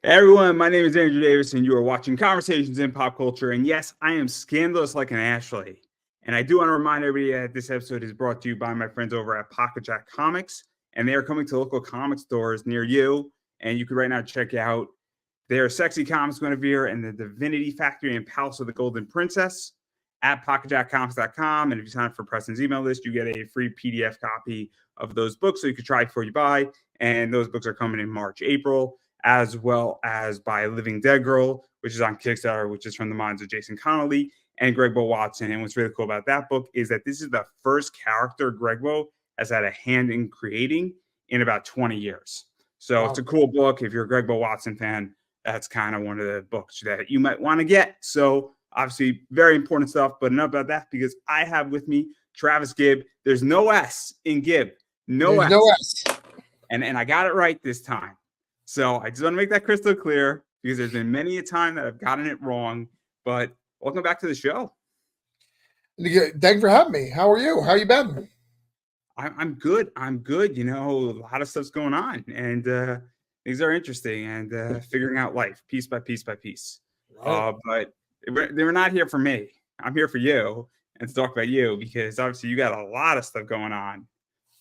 Hey everyone, my name is Andrew Davis, and you are watching Conversations in Pop Culture. And yes, I am scandalous like an Ashley. And I do want to remind everybody that this episode is brought to you by my friends over at Pocket Jack Comics, and they are coming to local comic stores near you. And you can right now check out their Sexy Comics Guinevere and the Divinity Factory and Palace of the Golden Princess at pocketjackcomics.com. And if you sign up for Preston's email list, you get a free PDF copy of those books so you can try before you buy. And those books are coming in March, April, as well as by Living Dead Girl, which is on Kickstarter, which is from the minds of Jason Connolly and Gregbo Watson. And what's really cool about that book is that this is the first character Gregbo has had a hand in creating in about 20 years. So It's a cool book. If you're a Gregbo Watson fan, that's kind of one of the books that you might want to get. So obviously very important stuff, but enough about that because I have with me Travis Gibb. There's no S in Gibb. No S. And I got it right this time. So I just want to make that crystal clear because there's been many a time that I've gotten it wrong. But welcome back to the show. Thank you for having me. How are you? How you been? I'm good. I'm good. You know, a lot of stuff's going on, and things are interesting, and figuring out life piece by piece by piece. Right. But they were not here for me. I'm here for you and to talk about you because obviously you got a lot of stuff going on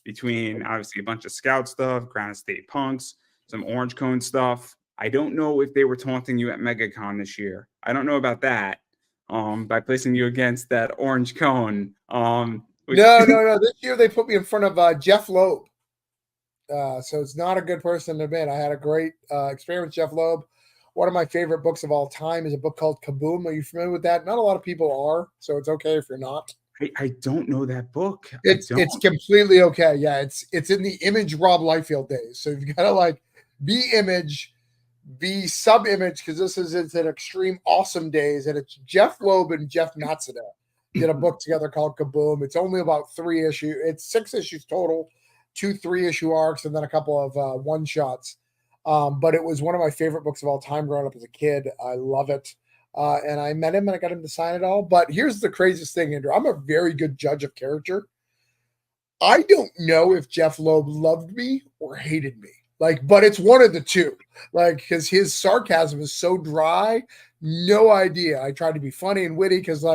between obviously a bunch of scout stuff, Granite State Punks, some Orange Cone stuff. I don't know if they were taunting you at MegaCon this year. I don't know about that. By placing you against that Orange Cone. No. This year they put me in front of Jeff Loeb. So it's not a good person to admit. I had a great experience with Jeff Loeb. One of my favorite books of all time is a book called Kaboom. Are you familiar with that? Not a lot of people are, so it's okay if you're not. I don't know that book. It's completely okay. Yeah, it's in the Image Rob Liefeld days. So you've got to like be Image, be sub-Image, because it's an extreme awesome days, and it's Jeff Loeb and Jeff Matsuda did a book together called Kaboom. It's only about 3 issues. It's 6 issues total, 2 3-issue arcs, and then a couple of one-shots. But it was one of my favorite books of all time growing up as a kid. I love it. And I met him and I got him to sign it all. But here's the craziest thing, Andrew. I'm a very good judge of character. I don't know if Jeff Loeb loved me or hated me. But it's one of the two. Because his sarcasm is so dry, no idea. I tried to be funny and witty because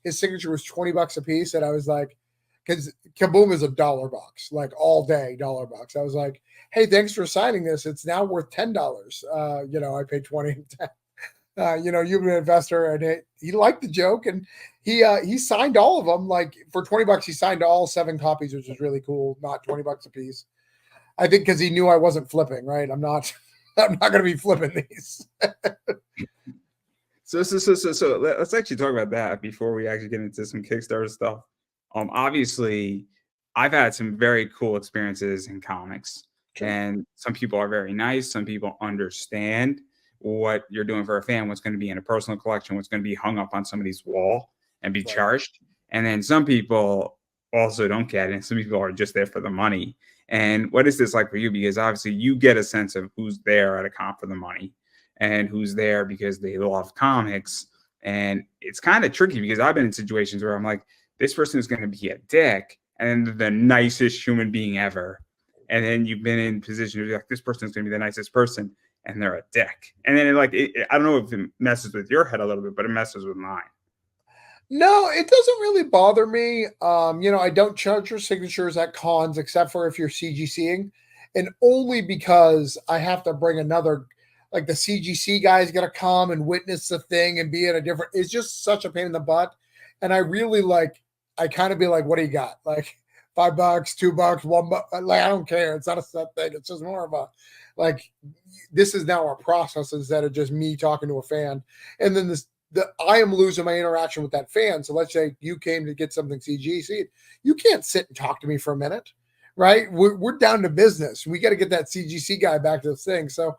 his signature was $20 a piece, and I was like, because Kaboom is a $1 box, all day $1 box. I was like, hey, thanks for signing this. It's now worth $10. I paid 20 and 10. You've been an investor, and he liked the joke, and he signed all of them. For $20, he signed all 7 copies, which was really cool. Not $20 a piece. I think because he knew I wasn't flipping. Right? I'm not going to be flipping these. So let's actually talk about that before we actually get into some Kickstarter stuff. Obviously, I've had some very cool experiences in comics, and some people are very nice. Some people understand what you're doing for a fan, what's going to be in a personal collection, what's going to be hung up on somebody's wall and be charged. And then some people also don't get it. And some people are just there for the money. And what is this like for you? Because obviously you get a sense of who's there at a con for the money and who's there because they love comics. And it's kind of tricky because I've been in situations where I'm like, this person is going to be a dick and the nicest human being ever. And then you've been in positions where you're like, this person is going to be the nicest person, and they're a dick. And then I don't know if it messes with your head a little bit, but it messes with mine. No, it doesn't really bother me. I don't charge your signatures at cons except for if you're CGCing, and only because I have to bring another, the CGC guy is going to come and witness the thing and be in a different. It's just such a pain in the butt, and I really I kind of be like, what do you got? $5, $2, $1. I don't care. It's not a set thing. It's just more of a this is now our process instead of just me talking to a fan, and then I am losing my interaction with that fan. So let's say you came to get something CGC. You can't sit and talk to me for a minute, right? We're down to business. We got to get that CGC guy back to the thing. So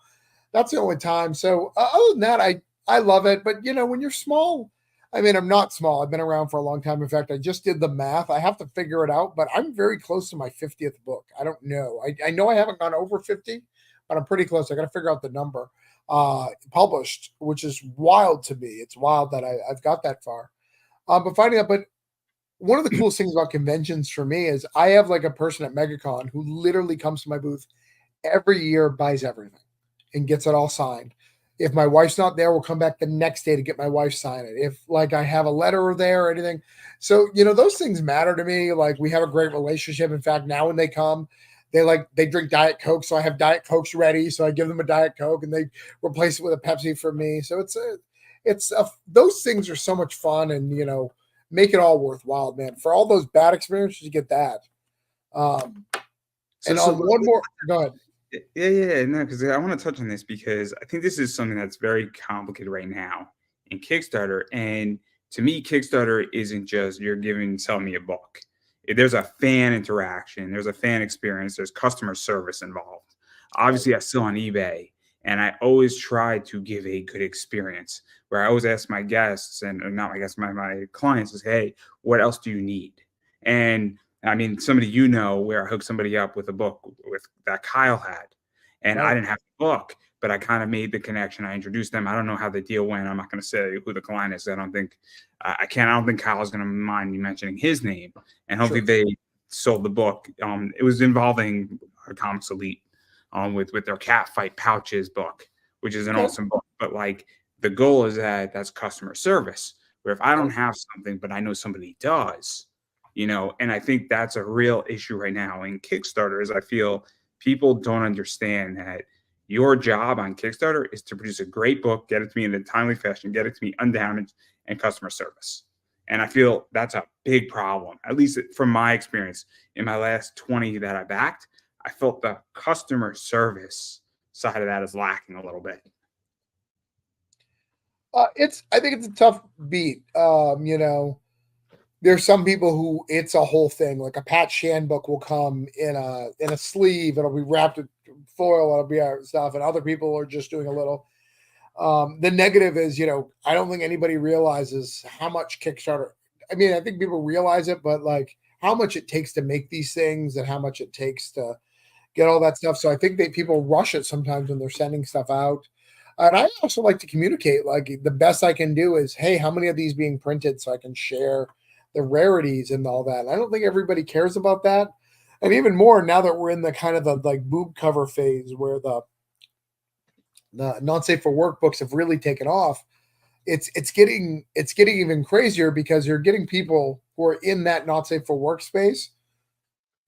that's the only time. So other than that, I love it. But, when you're small, I'm not small. I've been around for a long time. In fact, I just did the math. I have to figure it out, but I'm very close to my 50th book. I don't know. I know I haven't gone over 50, but I'm pretty close. I got to figure out the number. Published, which is wild to me. It's wild that I've got that far. But finding out, but one of the coolest things about conventions for me is I have a person at MegaCon who literally comes to my booth every year, buys everything. and gets it all signed. If my wife's not there, we'll come back the next day to get my wife sign it. If like I have a letter there or anything. So, those things matter to me. Like we have a great relationship. In fact, now when they come, they drink Diet Coke. So I have Diet Cokes ready. So I give them a Diet Coke and they replace it with a Pepsi for me. So those things are so much fun and, make it all worthwhile, man. For all those bad experiences, you get that. One more, go ahead. Yeah, no, because I want to touch on this because I think this is something that's very complicated right now in Kickstarter. And to me, Kickstarter isn't just selling me a book. There's a fan interaction, there's a fan experience, there's customer service involved. Obviously, I sell on eBay, and I always try to give a good experience where I always ask my guests, and not my guests, my clients, is, hey, what else do you need? And I mean, somebody where I hooked somebody up with a book with that Kyle had, and I didn't have the book, but I kind of made the connection. I introduced them. I don't know how the deal went. I'm not going to say who the client is. I don't think Kyle's going to mind me mentioning his name. And hopefully they sold the book. It was involving Comics Elite with their cat fight pouches book, which is an awesome book. But like the goal is that's customer service, where if I don't have something, but I know somebody does, and I think that's a real issue right now in Kickstarter is I feel people don't understand that your job on Kickstarter is to produce a great book, get it to me in a timely fashion, get it to me undamaged, and customer service. And I feel that's a big problem, at least from my experience. In my last 20 that I backed, I felt the customer service side of that is lacking a little bit. I think it's a tough beat. There's some people who it's a whole thing. Like a Pat Shan book will come in a sleeve. It'll be wrapped in foil. It'll be stuff. And other people are just doing a little. The negative is, I don't think anybody realizes how much Kickstarter. I mean, I think people realize it, but like how much it takes to make these things and how much it takes to get all that stuff. So I think people rush it sometimes when they're sending stuff out. And I also like to communicate. Like the best I can do is, hey, how many of these being printed so I can share the rarities and all that. And I don't think everybody cares about that. And even more now that we're in the kind of the like boob cover phase where the not safe for work books have really taken off. It's getting even crazier because you're getting people who are in that not safe for work space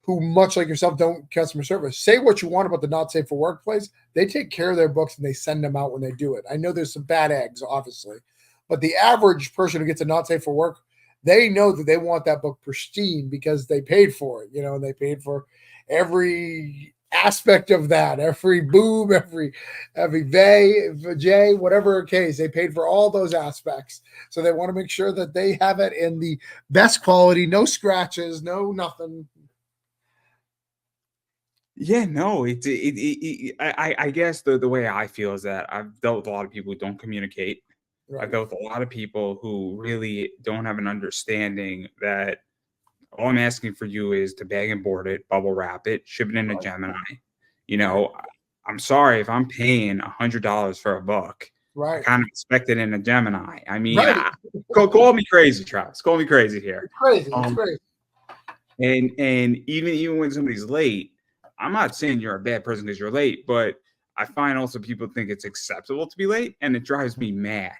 who, much like yourself, don't customer service. Say what you want about the not safe for workplace. They take care of their books and they send them out when they do it. I know there's some bad eggs, obviously, but the average person who gets a not safe for work, they know that they want that book pristine because they paid for it, and they paid for every aspect of that, every boob, every J, whatever case, they paid for all those aspects. So they want to make sure that they have it in the best quality, no scratches, no nothing. Yeah, no, I guess the way I feel is that I've dealt with a lot of people who don't communicate. Right. I've dealt with a lot of people who really don't have an understanding that all I'm asking for you is to bag and board it, bubble wrap it, ship it in a Gemini. I'm sorry if I'm paying $100 for a book. Right. I kind of expect it in a Gemini. I mean, call me crazy, Travis. Call me crazy here. It's crazy. It's crazy. And even when somebody's late, I'm not saying you're a bad person because you're late, but I find also people think it's acceptable to be late, and it drives me mad.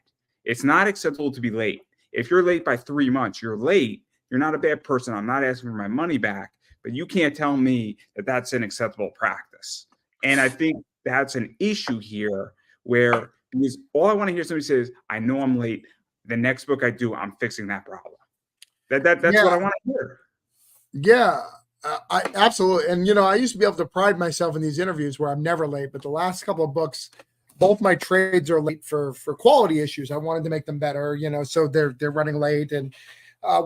It's not acceptable to be late. If you're late by 3 months, you're late. You're not a bad person. I'm not asking for my money back, but you can't tell me that that's an acceptable practice. And I think that's an issue here where because all I want to hear somebody say is, I know I'm late. The next book I do, I'm fixing that problem. That's what I want to hear. Yeah, I absolutely. And, I used to be able to pride myself in these interviews where I'm never late, but the last couple of books, both my trades are late for quality issues. I wanted to make them better, so they're running late. And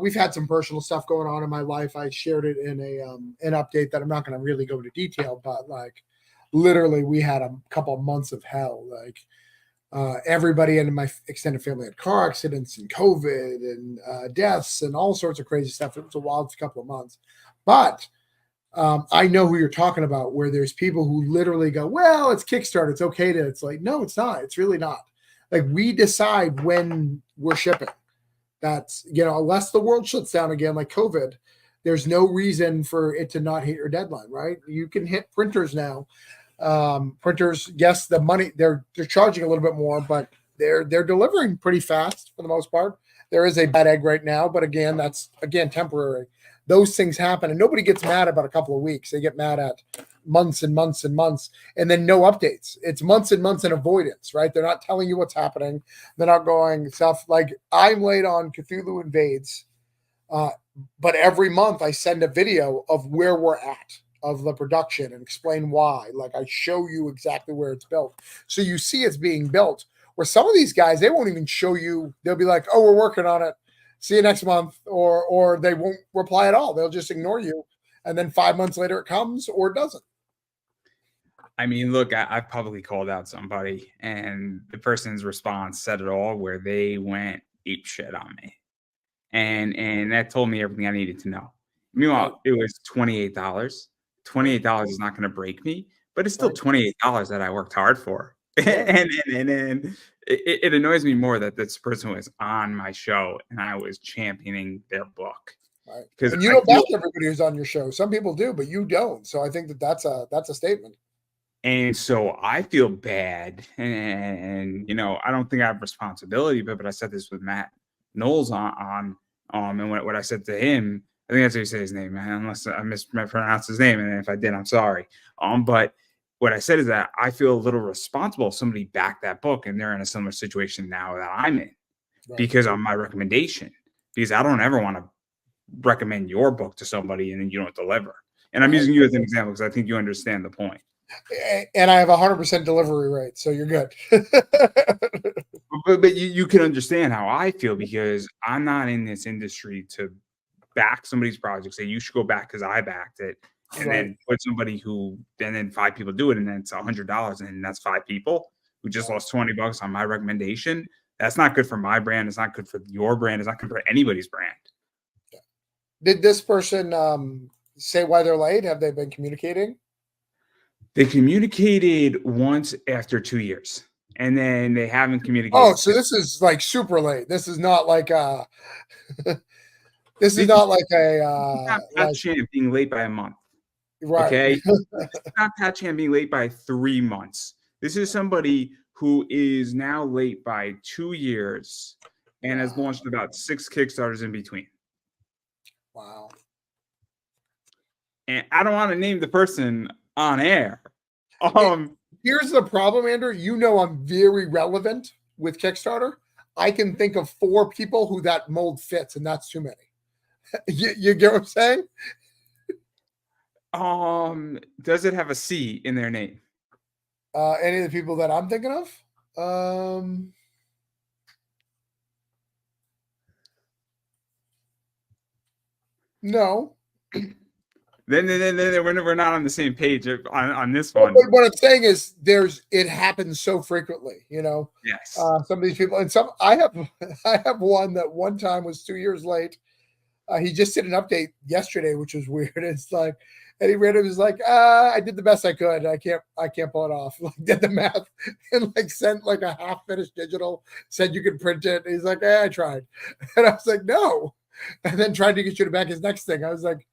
we've had some personal stuff going on in my life. I shared it in an update that I'm not going to really go into detail, but like literally we had a couple of months of hell. Like everybody in my extended family had car accidents and COVID and deaths and all sorts of crazy stuff. It was a wild couple of months, but I know who you're talking about, where there's people who literally go, well, it's Kickstarter. It's okay to, it's like, no, it's not. It's really not. Like we decide when we're shipping. That's, unless the world shuts down again, like COVID, there's no reason for it to not hit your deadline, right? You can hit printers now. Printers, yes, the money they're charging a little bit more, but they're delivering pretty fast for the most part. There is a bad egg right now, but again, that's temporary. Those things happen, and nobody gets mad about a couple of weeks. They get mad at months and months and months, and then no updates. It's months and months in avoidance, right? They're not telling you what's happening. They're not going stuff like I'm late on Cthulhu Invades, but every month I send a video of where we're at of the production and explain why. Like I show you exactly where it's built, so you see it's being built. Where some of these guys, they won't even show you. They'll be like, "Oh, we're working on it. See you next month," or they won't reply at all. They'll just ignore you, and then 5 months later it comes or it doesn't. I mean, look, I've publicly called out somebody, and the person's response said it all, where they went ape shit on me, and that told me everything I needed to know. Meanwhile, it was $28. $28 is not going to break me, but it's still $28 that I worked hard for. And it annoys me more that this person was on my show and I was championing their book. Right. Because you don't back everybody who's on your show. Some people do, but you don't. So I think that's a statement. And so I feel bad, and I don't think I have responsibility, but I said this with Matt Knowles on and what I said to him, I think that's how you say his name, man, unless I mispronounced his name, and if I did, I'm sorry. But what I said is that I feel a little responsible if somebody backed that book and they're in a similar situation now that I'm in, because of my recommendation. Because I don't ever want to recommend your book to somebody and then you don't deliver. And I'm using you as an example because I think you understand the point. And I have 100% delivery rate, so you're good. but you can understand how I feel, because I'm not in this industry to back somebody's project, say you should go back because I backed it, and then put somebody and then 5 people do it, and then it's $100, and that's 5 people who just lost $20 on my recommendation. That's not good for my brand. It's not good for your brand. It's not good for anybody's brand. Did this person say why they're late? Have they been communicating? They communicated once after 2 years, and then they haven't communicated. Oh, so this is like super late. This is not like this is not like a Pat Chan being late by a month. Right. Okay. It's not Pat Chan being late by 3 months. This is somebody who is now late by 2 years and has launched about 6 Kickstarters in between. Wow. And I don't want to name the person on air. Here's the problem, Andrew. I'm very relevant with Kickstarter. I can think of 4 people who that mold fits, and that's too many. You get what I'm saying? Does it have a C in their name? Any of the people that I'm thinking of? No. Then we're not on the same page on this one. But what I'm saying is, it happens so frequently, Yes. Some of these people, and I have one that one time was 2 years late. He just did an update yesterday, which was weird. It's like, and he read it, was like, I did the best I could. I can't pull it off. Like, did the math and like sent like a half finished digital, said you could print it. And he's like, I tried. And I was like, no. And then tried to get you to back his next thing. I was like,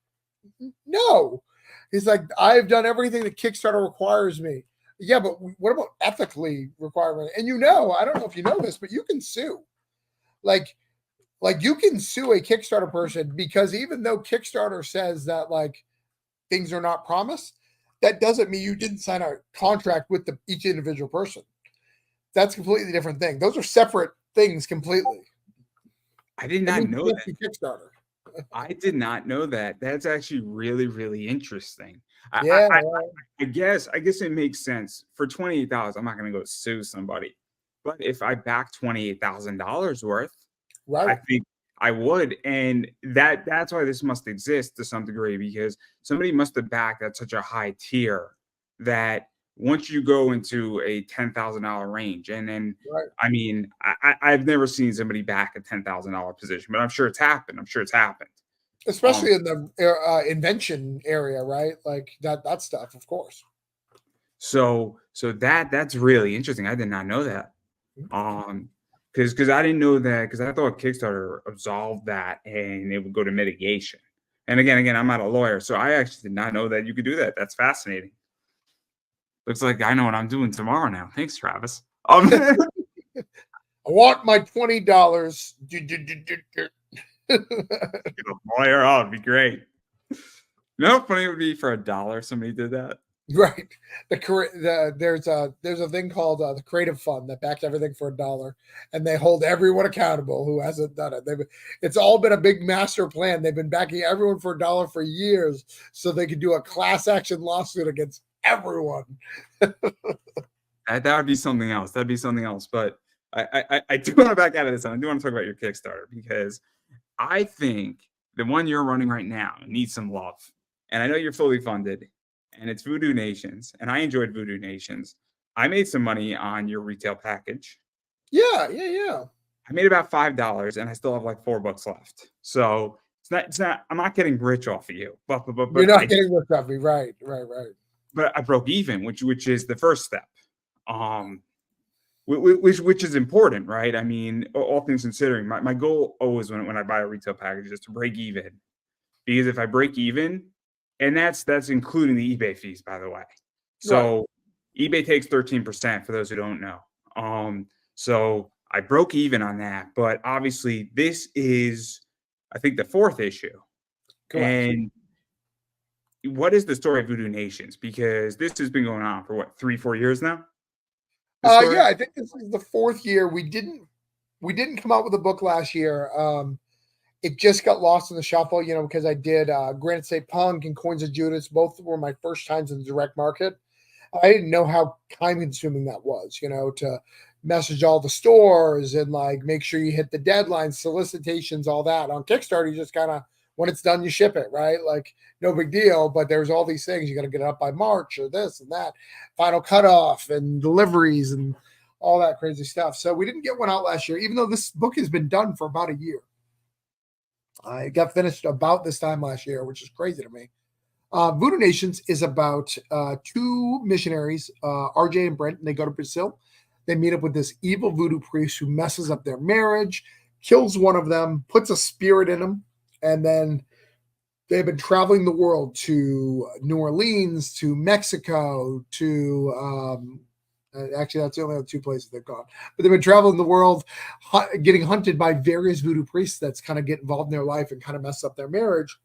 no. He's like, I've done everything that Kickstarter requires me. Yeah, but what about ethically requirement? And I don't know if you know this, but you can sue. Like you can sue a Kickstarter person, because even though Kickstarter says that like things are not promised, that doesn't mean you didn't sign a contract with each individual person. That's a completely different thing. Those are separate things completely. I did not know that. Kickstarter. I did not know that. That's actually really, really interesting. Yeah. I guess it makes sense. For $28, I'm not going to go sue somebody. But if I back $28,000 worth, right, I think I would. And that's why this must exist to some degree, because somebody must have backed at such a high tier that once you go into a $10,000 range, and then, I mean, I've never seen somebody back a $10,000 position, but I'm sure it's happened. Especially in the invention area, right? Like that stuff, of course. So that's really interesting. I did not know that. Because I didn't know that, because I thought Kickstarter absolved that and it would go to mitigation. And again, I'm not a lawyer, so I actually did not know that you could do that. That's fascinating. Looks like I know what I'm doing tomorrow now. Thanks, Travis. I want my $20. Lawyer, oh, it'd be great. You know how funny it would be for $1 somebody did that? Right. There's a thing called the Creative Fund that backs everything for $1, and they hold everyone accountable who hasn't done it. It's all been a big master plan. They've been backing everyone for $1 for years, so they could do a class action lawsuit against everyone. That would be something else. That'd be something else. But I do want to back out of this, and I do want to talk about your Kickstarter, because I think the one you're running right now needs some love. And I know you're fully funded, and it's Voodoo Nations, and I enjoyed Voodoo Nations. I made some money on your retail package. Yeah. I made about $5, and I still have like $4 left. So it's not. I'm not getting rich off of you, but You're not getting rich off me, right? But I broke even, which is the first step. Which is important, right? I mean, all things considering, my goal always when I buy a retail package is to break even, because if I break even, and that's including the eBay fees, by the way. So right. eBay takes 13% for those who don't know. So I broke even on that, but obviously this is, I think, the fourth issue. Correct. And what is the story of Voodoo Nations? Because this has been going on for what, 3-4 years now? Yeah, I think this is the fourth year. We didn't come out with a book last year. It just got lost in the shuffle, because I did Granite State Punk and Coins of Judas. Both were my first times in the direct market. I didn't know how time consuming that was, to message all the stores and like make sure you hit the deadlines, solicitations, all that. On Kickstarter, you just kind of, when it's done, you ship it, right? Like, no big deal. But there's all these things. You got to get it up by March or this and that, final cutoff and deliveries and all that crazy stuff. So we didn't get one out last year, even though this book has been done for about a year. I got finished about this time last year, which is crazy to me. Voodoo Nations is about two missionaries, RJ and Brent, and they go to Brazil. They meet up with this evil voodoo priest who messes up their marriage, kills one of them, puts a spirit in them, and then they've been traveling the world to New Orleans, to Mexico, to actually, that's the only other two places they've gone. But they've been traveling the world, getting hunted by various voodoo priests that's kind of get involved in their life and kind of mess up their marriage.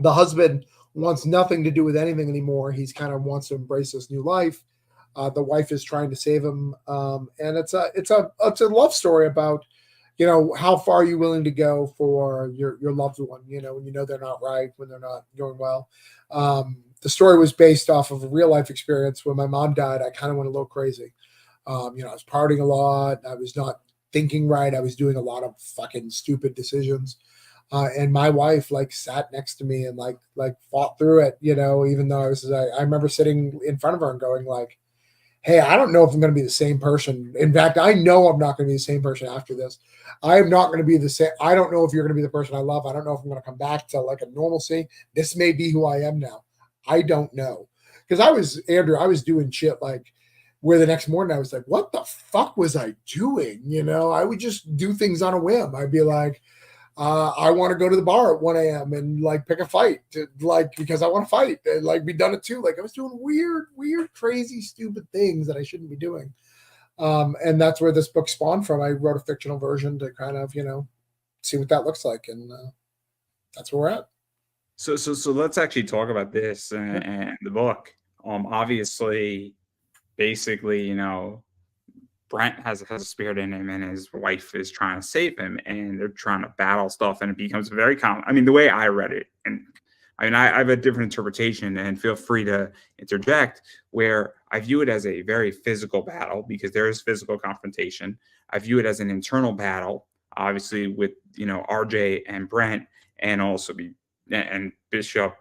The husband wants nothing to do with anything anymore. He's kind of wants to embrace this new life. The wife is trying to save him, and it's a love story about, how far are you willing to go for your loved one, when they're not right, when they're not going well. The story was based off of a real life experience. When my mom died, I kind of went a little crazy. I was partying a lot. I was not thinking right. I was doing a lot of fucking stupid decisions. And my wife sat next to me and fought through it, even though I remember sitting in front of her and going hey, I don't know if I'm going to be the same person. In fact, I know I'm not going to be the same person after this. I am not going to be the same. I don't know if you're going to be the person I love. I don't know if I'm going to come back to a normalcy. This may be who I am now. I don't know. Because I was doing shit where the next morning I was like, what the fuck was I doing? I would just do things on a whim. I'd be like, I want to go to the bar at 1 a.m. and pick a fight because I want to fight and be done at 2. I was doing weird, crazy, stupid things that I shouldn't be doing. And that's where this book spawned from. I wrote a fictional version to kind of, see what that looks like. And that's where we're at. So let's actually talk about this and the book. Obviously, basically, Brent has a spirit in him, and his wife is trying to save him, and they're trying to battle stuff, and it becomes very common. I mean, the way I read it, and I have a different interpretation, and feel free to interject, where I view it as a very physical battle because there is physical confrontation. I view it as an internal battle, obviously with RJ and Brent, and also and Bishop,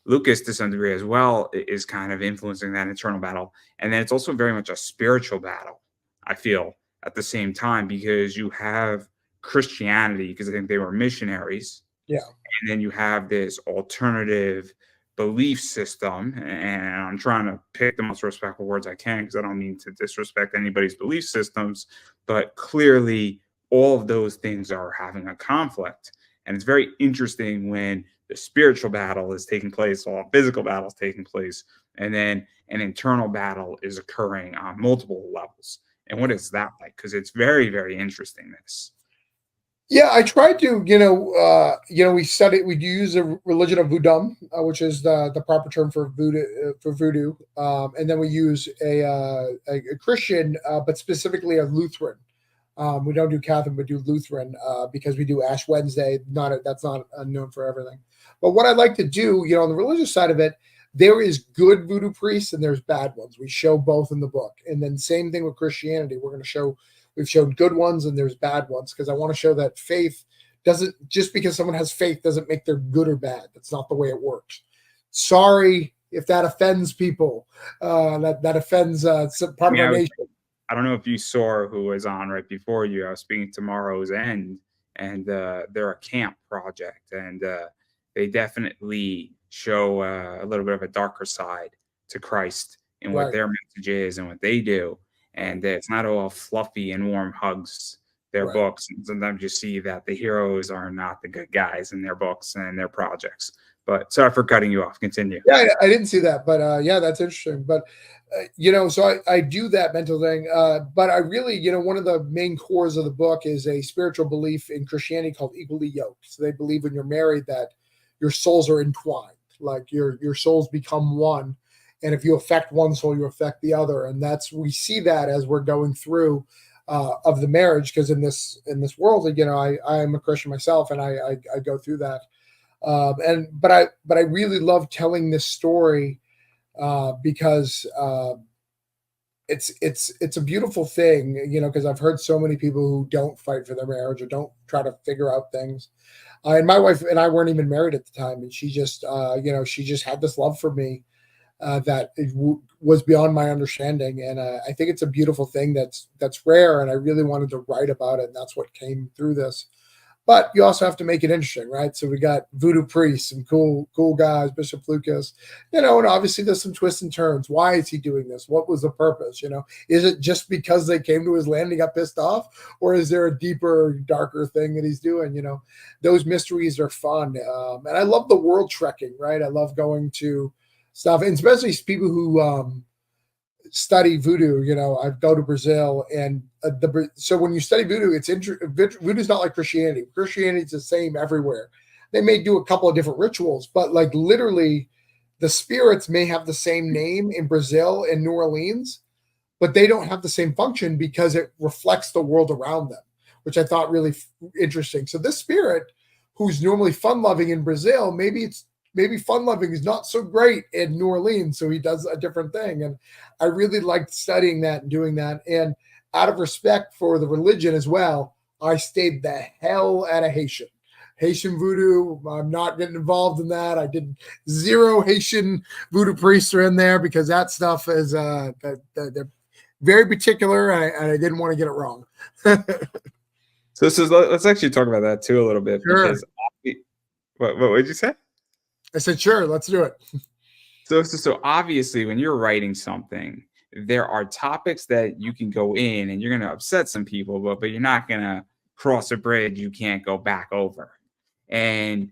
Lucas to some degree as well is kind of influencing that internal battle. And then it's also very much a spiritual battle, I feel, at the same time, because you have Christianity, because I think they were missionaries. Yeah. And then you have this alternative belief system. And I'm trying to pick the most respectful words I can, because I don't mean to disrespect anybody's belief systems, but clearly all of those things are having a conflict. And it's very interesting when the spiritual battle is taking place while physical battle is taking place, and then an internal battle is occurring on multiple levels. And what is that like? Because it's very, very interesting. This. Yeah, I tried to, we do use a religion of voodoo, which is the proper term for voodoo, and then we use a Christian, but specifically a Lutheran. We don't do Catholic, but do Lutheran because we do Ash Wednesday. That's not known for everything. But what I like to do, on the religious side of it, there is good voodoo priests and there's bad ones. We show both in the book, and then same thing with Christianity. We've shown good ones and there's bad ones because I want to show that faith doesn't, just because someone has faith doesn't make them good or bad. That's not the way it works. Sorry if that offends people. That offends some part of our nation. I don't know if you saw who was on right before you. I was speaking Tomorrow's End, and they're a camp project, and they definitely show a little bit of a darker side to Christ and what their message is and what they do. And it's not all fluffy and warm hugs, their books. And sometimes you see that the heroes are not the good guys in their books and their projects. But sorry for cutting you off. Continue. Yeah, I didn't see that. But yeah, that's interesting. But, so I do that mental thing. But I really, one of the main cores of the book is a spiritual belief in Christianity called equally yoked. So they believe when you're married that your souls are entwined, like your souls become one. And if you affect one soul, you affect the other. And we see that as we're going through of the marriage, because in this world, I am a Christian myself, and I go through that. But I really love telling this story because it's a beautiful thing, because I've heard so many people who don't fight for their marriage or don't try to figure out things. And my wife and I weren't even married at the time, and she just she just had this love for me. That was beyond my understanding, and I think it's a beautiful thing that's rare, and I really wanted to write about it, and that's what came through this. But you also have to make it interesting, right? So we got voodoo priests and cool guys, Bishop Lucas, and obviously there's some twists and turns. Why is he doing this? What was the purpose? Is it just because they came to his land and he got pissed off, or is there a deeper, darker thing that he's doing? Those mysteries are fun, and I love the world trekking, right? I love going to stuff, and especially people who study voodoo. I go to Brazil, and so when you study voodoo, voodoo's not like Christianity. Christianity's the same everywhere. They may do a couple of different rituals, but like literally, the spirits may have the same name in Brazil and New Orleans, but they don't have the same function because it reflects the world around them, which I thought really interesting. So this spirit, who's normally fun-loving in Brazil, maybe fun-loving is not so great in New Orleans, so he does a different thing. And I really liked studying that and doing that. And out of respect for the religion as well, I stayed the hell out of Haitian voodoo. I'm not getting involved in that. I did zero Haitian voodoo priests are in there because that stuff is they're very particular, and I didn't want to get it wrong. So let's actually talk about that too a little bit. Sure. Because what did you say? I said, sure, let's do it. So obviously, when you're writing something, there are topics that you can go in and you're going to upset some people, but you're not going to cross a bridge you can't go back over. And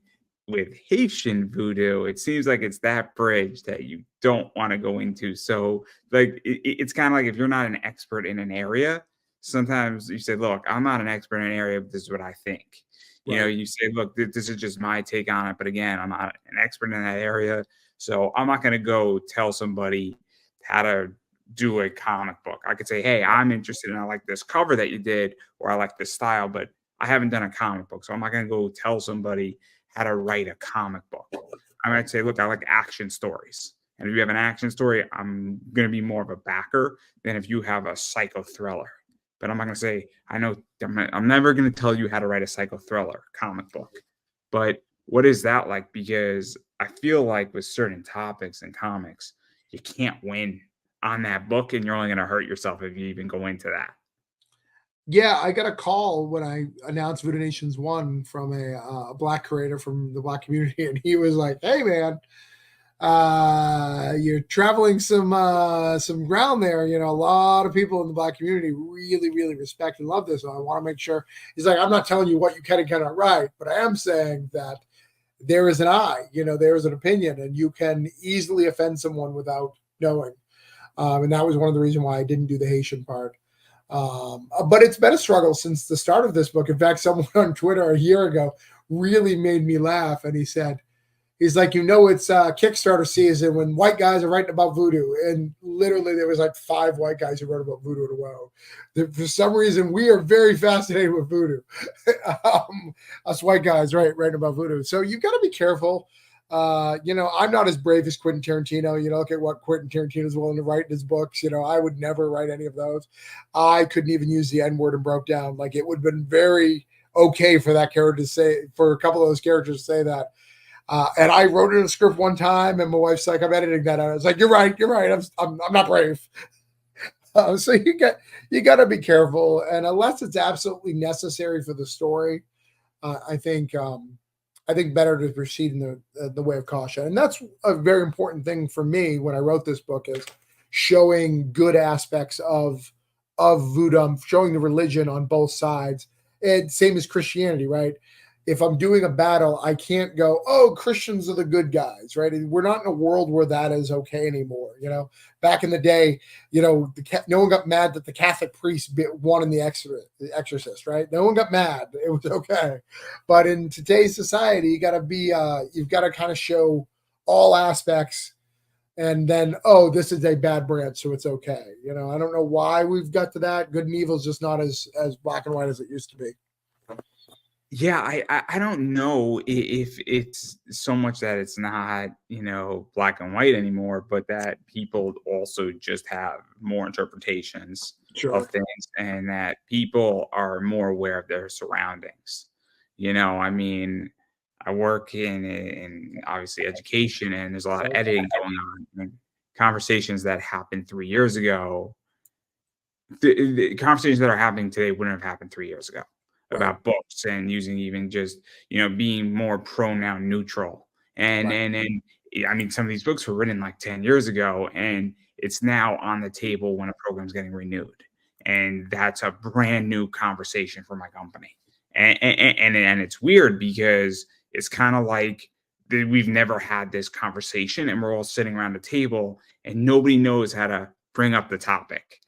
with Haitian voodoo, it seems like it's that bridge that you don't want to go into. So like it's kind of like if you're not an expert in an area, sometimes you say, look, I'm not an expert in an area, but this is what I think. You say, look, this is just my take on it. But again, I'm not an expert in that area. So I'm not going to go tell somebody how to do a comic book. I could say, hey, I'm interested and I like this cover that you did, or I like this style, but I haven't done a comic book. So I'm not going to go tell somebody how to write a comic book. I might say, look, I like action stories. And if you have an action story, I'm going to be more of a backer than if you have a psycho thriller. But I'm not going to say, I'm never going to tell you how to write a psycho thriller comic book. But what is that like? Because I feel like with certain topics in comics, you can't win on that book, and you're only going to hurt yourself if you even go into that. Yeah, I got a call when I announced Voodoo Nations 1 from a Black creator from the Black community, and he was like, hey, man, you're traveling some ground there. A lot of people in the Black community really, really respect and love this. So I want to make sure. He's like, I'm not telling you what you can and cannot write, but I am saying that there is an eye, there is an opinion, and you can easily offend someone without knowing. And that was one of the reasons why I didn't do the Haitian part. But it's been a struggle since the start of this book. In fact, someone on Twitter a year ago really made me laugh, and he's like, it's Kickstarter season when white guys are writing about voodoo. And literally there was like 5 white guys who wrote about voodoo in a row. For some reason, we are very fascinated with voodoo. Us white guys, writing about voodoo. So you've got to be careful. I'm not as brave as Quentin Tarantino. Look at what Quentin Tarantino is willing to write in his books. I would never write any of those. I couldn't even use the N-word and broke down. Like, it would have been very okay for that character to say, for a couple of those characters to say that. And I wrote it in a script one time, and my wife's like, "I'm editing that out." I was like, "You're right. I'm not brave." So you got to be careful, and unless it's absolutely necessary for the story, I think better to proceed in the way of caution. And that's a very important thing for me when I wrote this book, is showing good aspects of voodoo, showing the religion on both sides, and same as Christianity, right? If I'm doing a battle, I can't go, "Oh, Christians are the good guys," right? We're not in a world where that is okay anymore. Back in the day, no one got mad that the Catholic priest won in the Exorcist, right? No one got mad. It was okay. But in today's society, you've got to kind of show all aspects, and then, oh, this is a bad branch, so it's okay. I don't know why we've got to that. Good and evil is just not as black and white as it used to be. Yeah, I don't know if it's so much that it's not, black and white anymore, but that people also just have more interpretations of things, and that people are more aware of their surroundings. I mean, I work in obviously education, and there's a lot of editing going on, and conversations that happened 3 years ago. The conversations that are happening today wouldn't have happened 3 years ago about books, and using even just, being more pronoun neutral. And I mean, some of these books were written like 10 years ago, and it's now on the table when a program's getting renewed. And that's a brand new conversation for my company. And it's weird because it's kind of like we've never had this conversation, and we're all sitting around the table and nobody knows how to bring up the topic.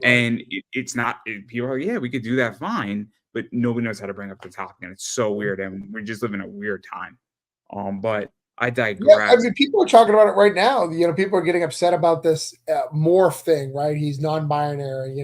And it's not, people are like, "Yeah, we could do that fine," but nobody knows how to bring up the topic, and it's so weird, and we just live in a weird time. But I digress. Yeah, I mean, people are talking about it right now. People are getting upset about this morph thing, right? He's non-binary,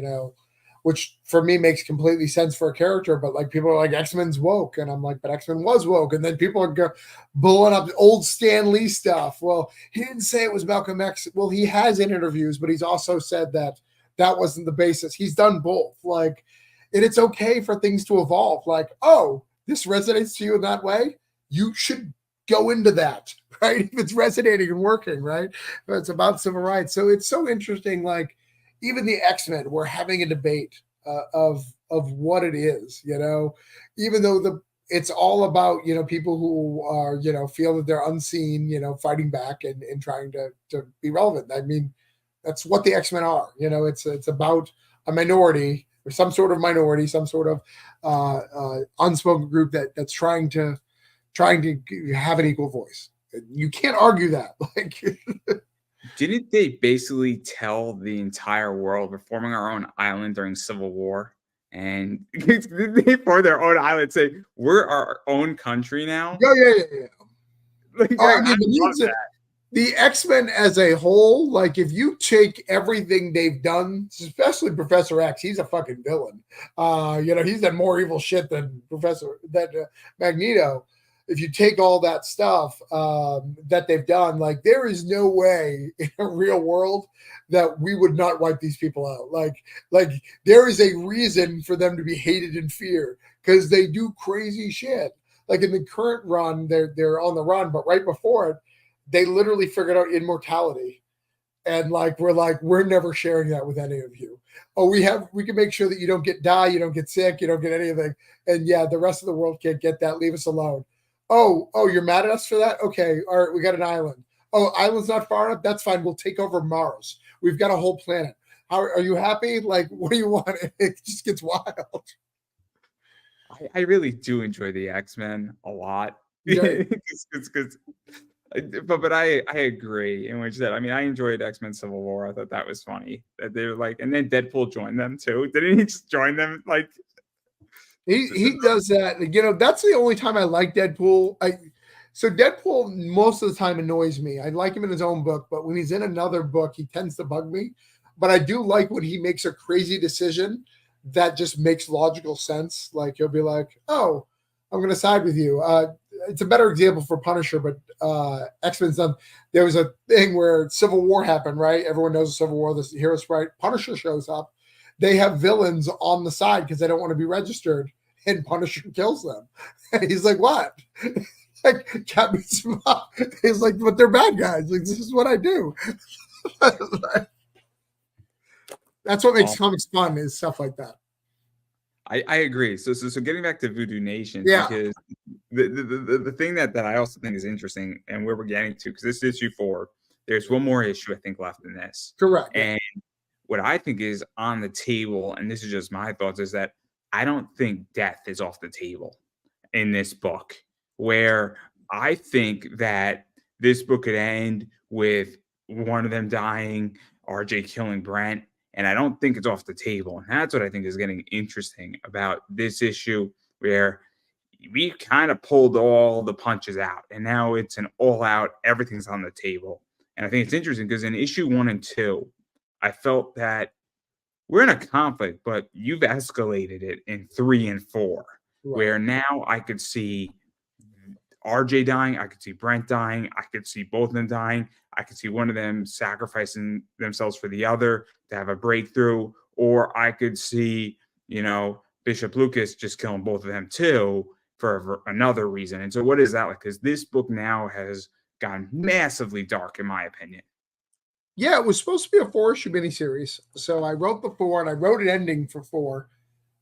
which for me makes completely sense for a character. But like, people are like, X-Men's woke, and I'm like, but X-Men was woke. And then people are blowing up old Stan Lee stuff. Well, he didn't say it was Malcolm X. Well, he has in interviews, but he's also said that wasn't the basis. He's done both. Like, and it's okay for things to evolve. Like, oh, this resonates to you in that way, you should go into that, right? If it's resonating and working, right? But it's about civil rights. So it's so interesting. Like, even the X-Men, we're having a debate of what it is, even though it's all about, people who are, feel that they're unseen, fighting back and trying to be relevant. I mean, that's what the X-Men are. It's about a minority, or some sort of minority, some sort of unspoken group that's trying to have an equal voice. You can't argue that. Like, didn't they basically tell the entire world we're forming our own island during Civil War? And they for their own island say we're our own country now? Yeah. Like, I mean, the X-Men as a whole, like, if you take everything they've done, especially Professor X, he's a fucking villain. He's done more evil shit than Magneto. If you take all that stuff that they've done, like, there is no way in a real world that we would not wipe these people out. Like there is a reason for them to be hated and feared, because they do crazy shit. Like, in the current run, they're on the run, but right before it, they literally figured out immortality. And we're never sharing that with any of you. Oh, we can make sure that you don't die, you don't get sick, you don't get anything. And yeah, the rest of the world can't get that. Leave us alone. Oh, you're mad at us for that? Okay, all right, we got an island. Oh, island's not far enough? That's fine. We'll take over Mars. We've got a whole planet. How are you happy? Like, what do you want? It just gets wild. I really do enjoy the X-Men a lot. Yeah. Because but I agree in which that I mean I enjoyed X-Men Civil War. I thought that was funny that they were like, and then Deadpool joined them too. Didn't he just join them like? He does that. You know, that's the only time I like Deadpool. So Deadpool most of the time annoys me. I like him in his own book, but when he's in another book, he tends to bug me. But I do like when he makes a crazy decision that just makes logical sense. Like he'll be like, "Oh, I'm going to side with you." It's a better example for Punisher, but X-Men's done. There was a thing where Civil War happened, right? Everyone knows the Civil War. The hero sprite Punisher shows up. They have villains on the side because they don't want to be registered, and Punisher kills them. And he's like, "What?" Like, Cap beats him up. He's like, "But they're bad guys. Like, this is what I do." That's what makes comics fun, is stuff like that. I agree. So getting back to Voodoo Nations, Yeah. because the thing that I also think is interesting and where we're getting to, because this is issue 4, there's one more issue I think left in this. Correct. And what I think is on the table, and this is just my thoughts, is that I don't think death is off the table in this book, where I think that this book could end with one of them dying, RJ killing Brent, and I don't think it's off the table. And that's what I think is getting interesting about this issue, where we kind of pulled all the punches out, and now it's an all-out, everything's on the table. And I think it's interesting because in issue 1 and 2, I felt that we're in a conflict, but you've escalated it in 3 and 4, where now I could see RJ dying, I could see Brent dying, I could see both of them dying, I could see one of them sacrificing themselves for the other to have a breakthrough, or I could see, Bishop Lucas just killing both of them too for another reason. And so what is that like? Because this book now has gone massively dark, in my opinion. Yeah, it was supposed to be a 4-issue miniseries. So I wrote the 4 and I wrote an ending for 4.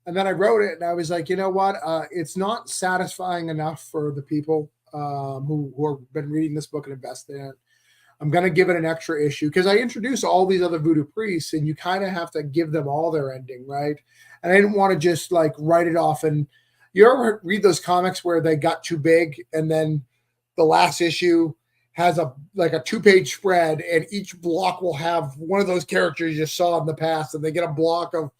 And then I wrote it and I was like, you know what? It's not satisfying enough for the people who have been reading this book and invested in it. I'm going to give it an extra issue because I introduce all these other voodoo priests and you kind of have to give them all their ending, right? And I didn't want to just like write it off. And you ever read those comics where they got too big and then the last issue has a 2-page spread and each block will have one of those characters you saw in the past, and they get a block of,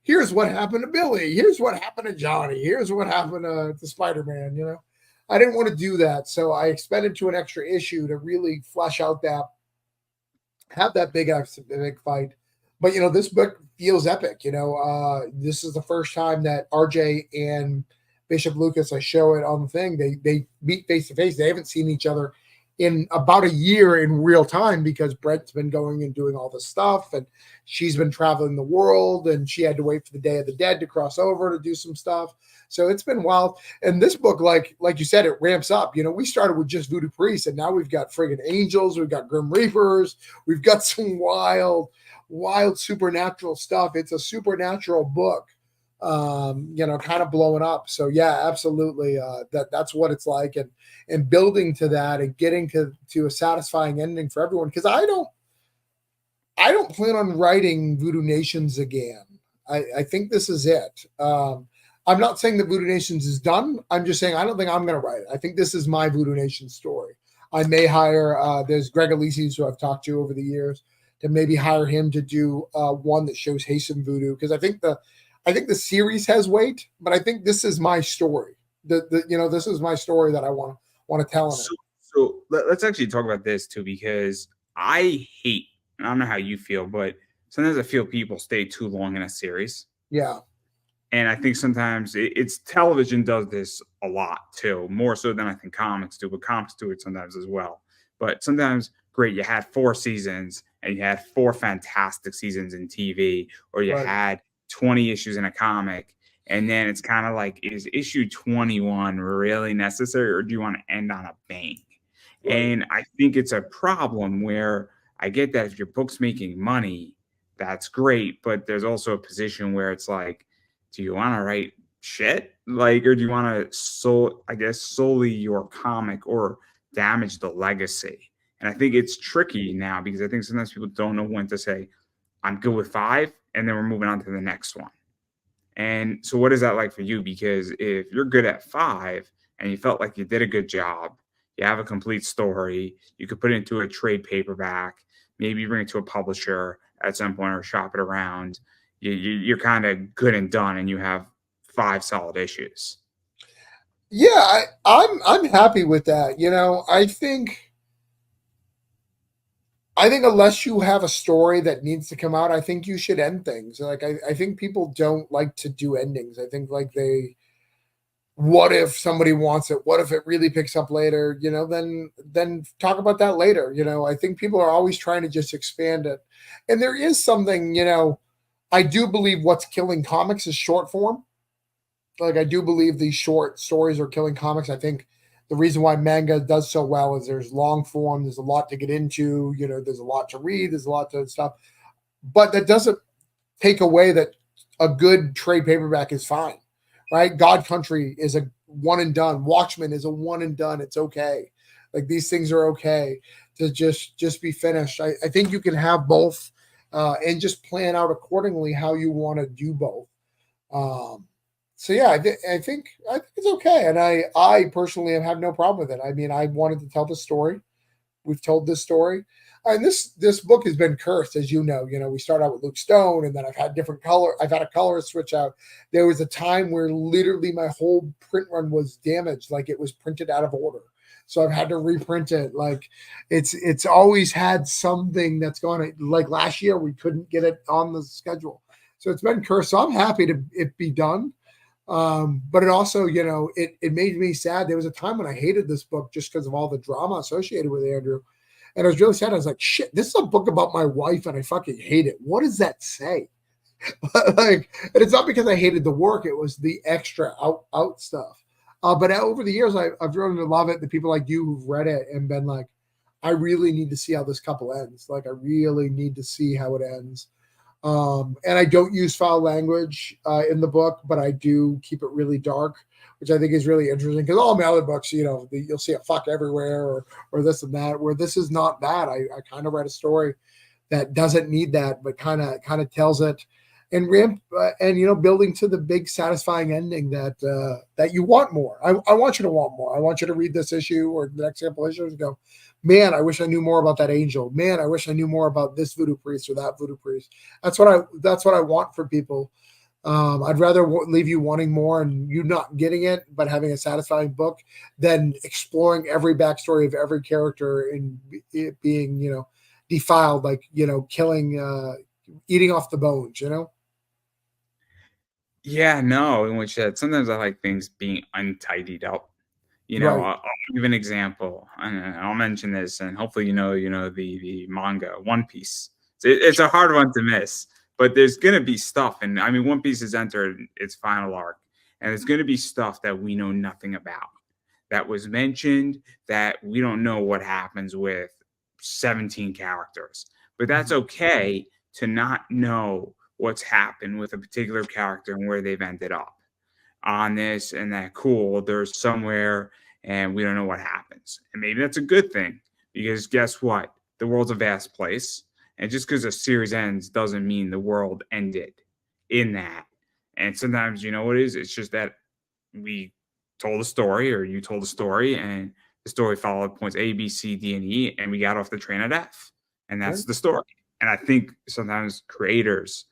here's what happened to Billy, here's what happened to Johnny, here's what happened to Spider-Man. I didn't want to do that, so I expended to an extra issue to really flesh out have that big fight. But this book feels epic. This is the first time that RJ and Bishop Lucas, I show it on the thing, they meet face to face. They haven't seen each other in about a year in real time because Brent's been going and doing all this stuff and she's been traveling the world and she had to wait for the Day of the Dead to cross over to do some stuff. So it's been wild. And this book, like you said, it ramps up. We started with just voodoo priests and now we've got friggin' angels. We've got grim reapers. We've got some wild supernatural stuff. It's a supernatural book, kind of blowing up. So yeah, absolutely. That's what it's like. And building to that and getting to a satisfying ending for everyone. Because I don't plan on writing Voodoo Nations again. I think this is it. I'm not saying that Voodoo Nations is done. I'm just saying I don't think I'm going to write it. I think this is my Voodoo Nation story. I may hire, there's Greg Elises, who I've talked to over the years, to maybe hire him to do one that shows Hasten Voodoo. Because I think the series has weight, but I think this is my story. This is my story that I want to tell. So let's actually talk about this too, because I don't know how you feel, but sometimes I feel people stay too long in a series. Yeah. And I think sometimes it's television does this a lot too, more so than I think comics do, but comics do it sometimes as well. But sometimes, great, you had 4 seasons and you had 4 fantastic seasons in TV, or you had 20 issues in a comic. And then it's kind of like, is issue 21 really necessary, or do you want to end on a bang? Right. And I think it's a problem where I get that if your book's making money, that's great. But there's also a position where it's like, do you want to write shit? Or do you want to solely your comic or damage the legacy? And I think it's tricky now because I think sometimes people don't know when to say, I'm good with 5, and then we're moving on to the next one. And so what is that like for you? Because if you're good at 5 and you felt like you did a good job, you have a complete story, you could put it into a trade paperback, maybe bring it to a publisher at some point or shop it around. You're kind of good and done, and you have 5 solid issues. Yeah, I'm happy with that. I think unless you have a story that needs to come out, I think you should end things. Like I think people don't like to do endings. I think like what if somebody wants it? What if it really picks up later? Then talk about that later. I think people are always trying to just expand it. And there is something, I do believe what's killing comics is short form. Like I do believe these short stories are killing comics. I think the reason why manga does so well is there's long form, there's a lot to get into, there's a lot to read, there's a lot to stuff. But that doesn't take away that a good trade paperback is fine. Right? God Country is a one and done. Watchmen is a one and done. It's okay. Like these things are okay to just be finished. I think you can have both and just plan out accordingly how you want to do both. So yeah, I think it's okay, and I personally have had no problem with it. I mean, I wanted to tell the story. We've told this story, and this book has been cursed, as you know. We start out with Luke Stone, and then I've had different color. I've had a color switch out. There was a time where literally my whole print run was damaged, like it was printed out of order. So I've had to reprint it. Like it's always had something that's gone. Like last year, we couldn't get it on the schedule, so it's been cursed. So I'm happy to it be done. But it also, it made me sad. There was a time when I hated this book just because of all the drama associated with Andrew. And I was really sad. I was like, shit, this is a book about my wife and I fucking hate it. What does that say? And it's not because I hated the work. It was the extra out stuff. But over the years, I've grown to love it. The people like you who've read it and been like, I really need to see how this couple ends. Like, I really need to see how it ends. And I don't use foul language in the book, but I do keep it really dark, which I think is really interesting because all my other books, you'll see a fuck everywhere or this and that, where this is not that. I kind of write a story that doesn't need that, but kind of tells it and building to the big satisfying ending that you want more. I want you to want more. I want you to read this issue or the next couple issues and go, man, I wish I knew more about that angel. Man, I wish I knew more about this voodoo priest or that voodoo priest. That's what I want for people. I'd rather leave you wanting more and you not getting it, but having a satisfying book than exploring every backstory of every character and it being, defiled, like, killing, eating off the bones, Yeah, no, in which sometimes I like things being untidied up. Right. I'll give an example, and I'll mention this, and hopefully the manga One Piece. It's a hard one to miss, but there's gonna be stuff, and I mean One Piece has entered its final arc, and there's gonna be stuff that we know nothing about, that was mentioned that we don't know what happens with 17 characters, but that's okay to not know what's happened with a particular character and where they've ended up on this and that. Cool, there's somewhere and we don't know what happens. And maybe that's a good thing because guess what? The world's a vast place. And just because a series ends doesn't mean the world ended in that. And sometimes, you know what it is? It's just that we told a story or you told a story and the story followed points A, B, C, D, and E, and we got off the train at F. And that's the story. And I think sometimes creators,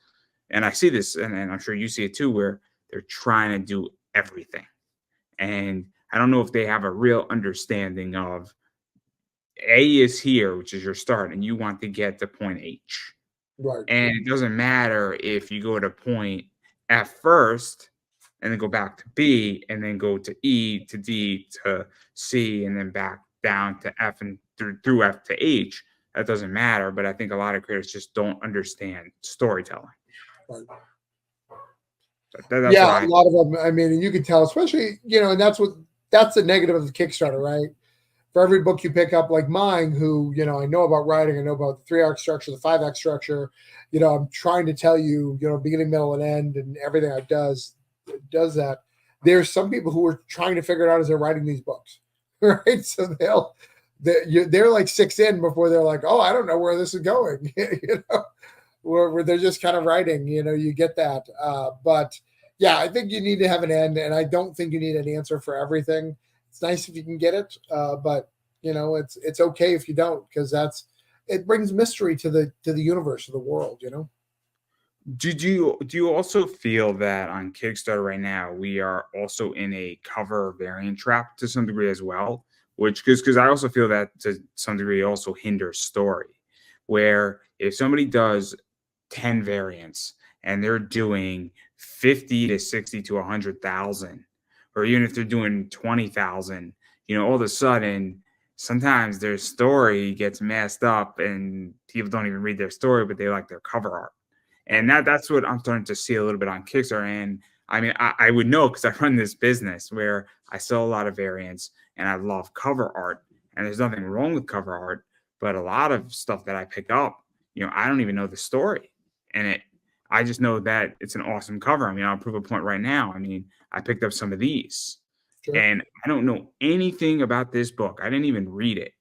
and I see this, and I'm sure you see it too, where they're trying to do everything. And I don't know if they have a real understanding of A is here, which is your start, and you want to get to point H. Right. And it doesn't matter if you go to point F first and then go back to B and then go to E to D to C and then back down to F and through F to H. That doesn't matter. But I think a lot of creators just don't understand storytelling. Right. That's a lot of them. I mean, and you can tell, especially, and that's the negative of the Kickstarter, right? For every book you pick up, like mine, who, I know about writing, I know about the 3-act structure, the 5-act structure, I'm trying to tell you, beginning, middle, and end, and everything I does that. There's some people who are trying to figure it out as they're writing these books, right? So they're like 6 in before they're like, oh, I don't know where this is going, where they're just kind of writing, you get that. But yeah, I think you need to have an end, and I don't think you need an answer for everything. It's nice if you can get it, but it's okay if you don't, because it brings mystery to the universe, of the world. Do you also feel that on Kickstarter right now we are also in a cover variant trap to some degree as well? Which because I also feel that to some degree also hinders story, where if somebody does 10 variants and they're doing 50 to 60 to 100,000, or even if they're doing 20,000, all of a sudden sometimes their story gets messed up and people don't even read their story, but they like their cover art. And that's what I'm starting to see a little bit on Kickstarter. And I mean, I would know because I run this business where I sell a lot of variants and I love cover art. And there's nothing wrong with cover art, but a lot of stuff that I pick up, I don't even know the story. And I just know that it's an awesome cover. I mean, I'll prove a point right now. I mean, I picked up some of these Sure. and I don't know anything about this book. I didn't even read it,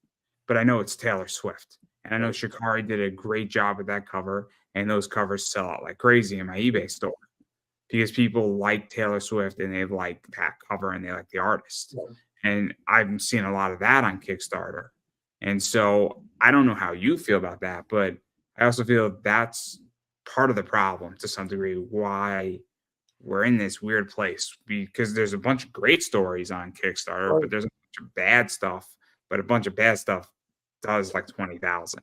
but I know it's Taylor Swift. And I know Shikari did a great job with that cover, and those covers sell out like crazy in my eBay store because people like Taylor Swift and they like that cover and they like the artist. Yeah. And I've seen a lot of that on Kickstarter. And so I don't know how you feel about that, but I also feel that's part of the problem to some degree why we're in this weird place, because there's a bunch of great stories on Kickstarter, but there's a bunch of bad stuff, but a bunch of bad stuff does like 20,000.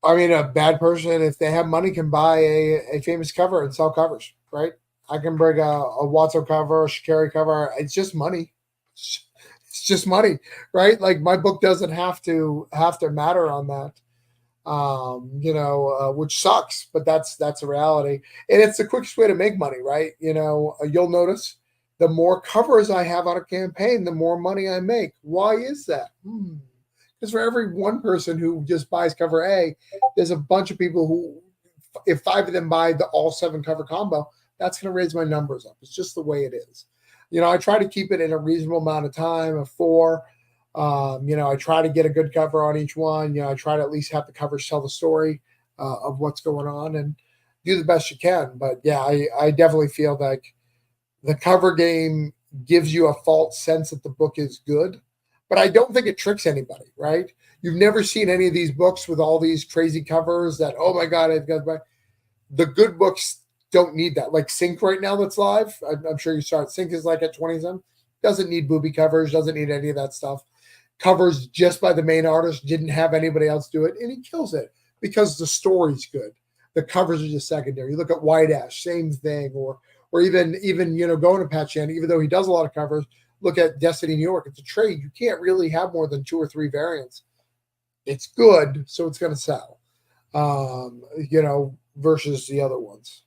I mean, a bad person, if they have money, can buy a famous cover and sell covers, right? I can bring a Watso cover, a Shikari cover. It's just money. It's just money, right? Like, my book doesn't have to matter on that, which sucks, but that's a reality, and it's the quickest way to make money, right? You'll notice the more covers I have on a campaign, the more money I make. Why is that? Because for every one person who just buys cover A, there's a bunch of people who, if 5 of them buy the all 7 cover combo, that's going to raise my numbers up. It's just the way it is. I try to keep it in a reasonable amount of time, of 4. I try to get a good cover on each one. I try to at least have the covers tell the story of what's going on and do the best you can. But yeah, I definitely feel like the cover game gives you a false sense that the book is good, but I don't think it tricks anybody, right? You've never seen any of these books with all these crazy covers that, oh my God, I've got the good books don't need that. Like Sync right now that's live. I'm sure you saw it. Sync is like at 20-some. Doesn't need booby covers, doesn't need any of that stuff. Covers just by the main artist, didn't have anybody else do it, and he kills it because the story's good. The covers are just secondary. You look at White Ash, same thing, or even going to Pat Shannon, even though he does a lot of covers. Look at Destiny New York. It's a trade. You can't really have more than 2 or 3 variants. It's good, so it's going to sell. Versus the other ones.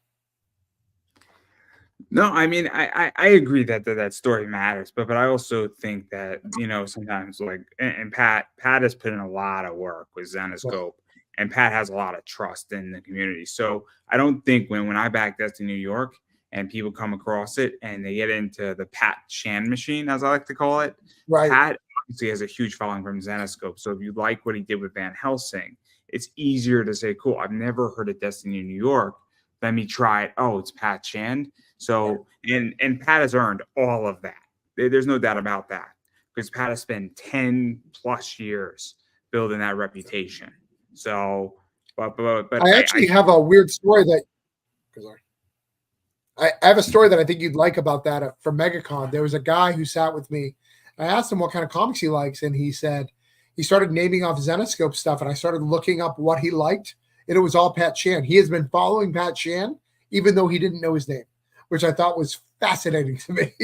No, I mean, I agree that story matters, but I also think that sometimes like and Pat has put in a lot of work with Zenoscope, and Pat has a lot of trust in the community. So I don't think when I back Destiny New York and people come across it and they get into the Pat Shan machine, as I like to call it, right? Pat obviously has a huge following from Zenoscope. So if you like what he did with Van Helsing, it's easier to say, cool, I've never heard of Destiny New York. Let me try it. Oh, it's Pat Shan. So, and Pat has earned all of that. There's no doubt about that, because Pat has spent 10 plus years building that reputation. So, but I actually have a weird story that, I have a story that I think you'd like about that from MegaCon. There was a guy who sat with me. I asked him what kind of comics he likes, and he said he started naming off Zenoscope stuff, and I started looking up what he liked, and it was all Pat Shan. He has been following Pat Shan, even though he didn't know his name, which I thought was fascinating to me.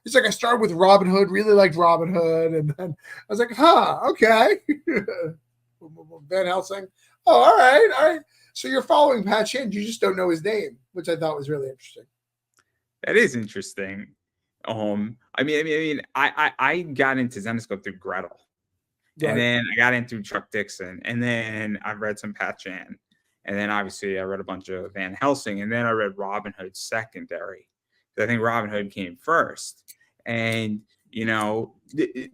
He's like, I started with Robin Hood, really liked Robin Hood, and then I was like, okay. Van Helsing. Oh, all right. So you're following Pat Shan, you just don't know his name, which I thought was really interesting. That is interesting. I mean, I got into Zenoscope through Gretel, and then I got into Chuck Dixon, and then I read some Pat Shan, and then obviously I read a bunch of Van Helsing, and then I read Robin Hood secondary. I think Robin Hood came first, and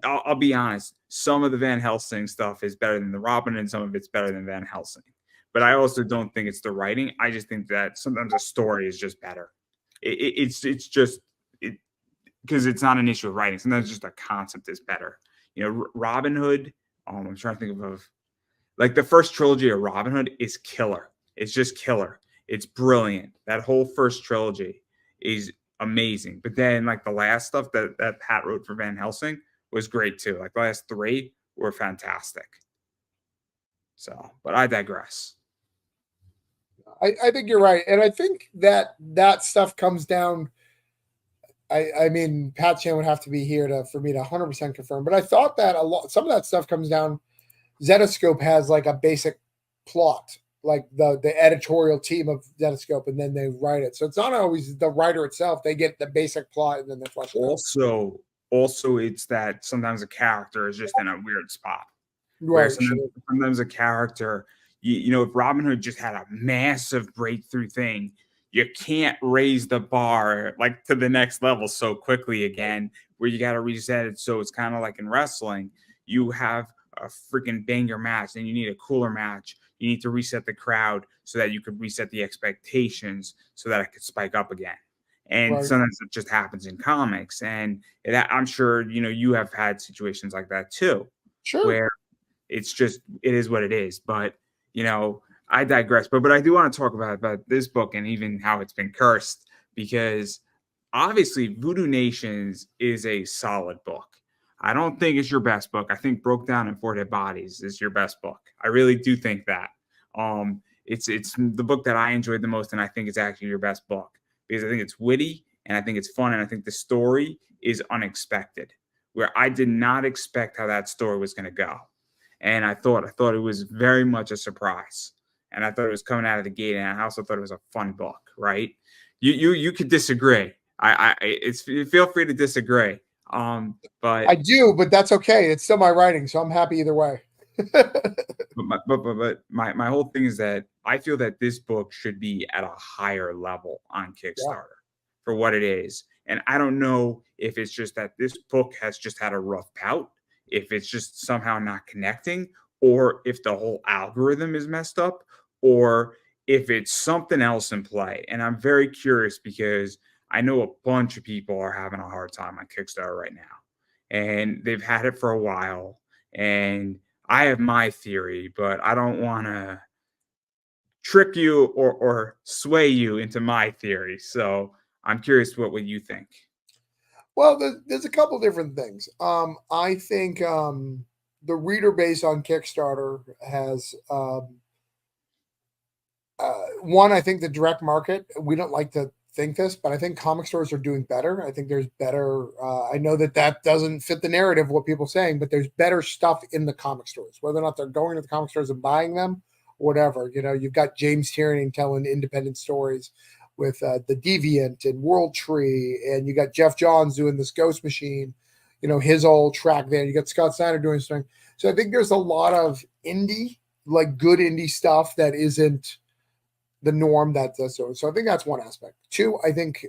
I'll be honest, some of the Van Helsing stuff is better than the Robin, and some of it's better than Van Helsing. But I also don't think it's the writing. I just think that sometimes a story is just better. because it's not an issue of writing. Sometimes just a concept is better. Robin Hood. I'm trying to think of like the first trilogy of Robin Hood is killer. It's just killer. It's brilliant. That whole first trilogy is amazing. But then like the last stuff that Pat wrote for Van Helsing was great too. Like the last three were fantastic. So, but I digress. I think you're right. And I think that stuff comes down. I mean, Pat Chan would have to be here for me to 100% confirm. But I thought that some of that stuff comes down. Zetascope has like a basic plot, like the editorial team of Zetascope, and then they write it. So it's not always the writer itself. They get the basic plot and then they flesh it out. Also, it's that sometimes a character is just in a weird spot. Right. Sometimes a character, if Robin Hood just had a massive breakthrough thing, you can't raise the bar like to the next level so quickly again, where you got to reset it. So it's kind of like in wrestling, you have a freaking banger match and you need a cooler match. You need to reset the crowd so that you could reset the expectations so that it could spike up again. And sometimes it just happens in comics. And I'm sure, you have had situations like that too, where it's just, it is what it is. But, I digress. But I do want to talk about this book and even how it's been cursed, because obviously Voodoo Nations is a solid book. I don't think it's your best book. I think Broke Down and 4 Dead Bodies is your best book. I really do think that. It's the book that I enjoyed the most, and I think it's actually your best book because I think it's witty and I think it's fun, and I think the story is unexpected, where I did not expect how that story was going to go, and I thought it was very much a surprise, and I thought it was coming out of the gate, and I also thought it was a fun book. Right? You could disagree. Feel free to disagree. But I do, but that's okay. It's still my writing, so I'm happy either way. but my whole thing is that I feel that this book should be at a higher level on Kickstarter for what it is. And I don't know if it's just that this book has just had a rough bout, if it's just somehow not connecting, or if the whole algorithm is messed up, or if it's something else in play. And I'm very curious because I know a bunch of people are having a hard time on Kickstarter right now, and they've had it for a while. And I have my theory, but I don't want to trick you or sway you into my theory. So I'm curious what you think. Well, there's a couple different things. I think the reader base on Kickstarter has one. I think the direct market. We don't like to think this, but I think comic stores are doing better. I think there's better. I know that doesn't fit the narrative of what people are saying, but there's better stuff in the comic stores, whether or not they're going to the comic stores and buying them, whatever. You've got James Tierney telling independent stories with The Deviant and World Tree, and you got Jeff Johns doing this Ghost Machine, his old track there. You got Scott Snyder doing something. So I think there's a lot of indie, like good indie stuff that isn't the norm so I think that's one aspect. Two, I think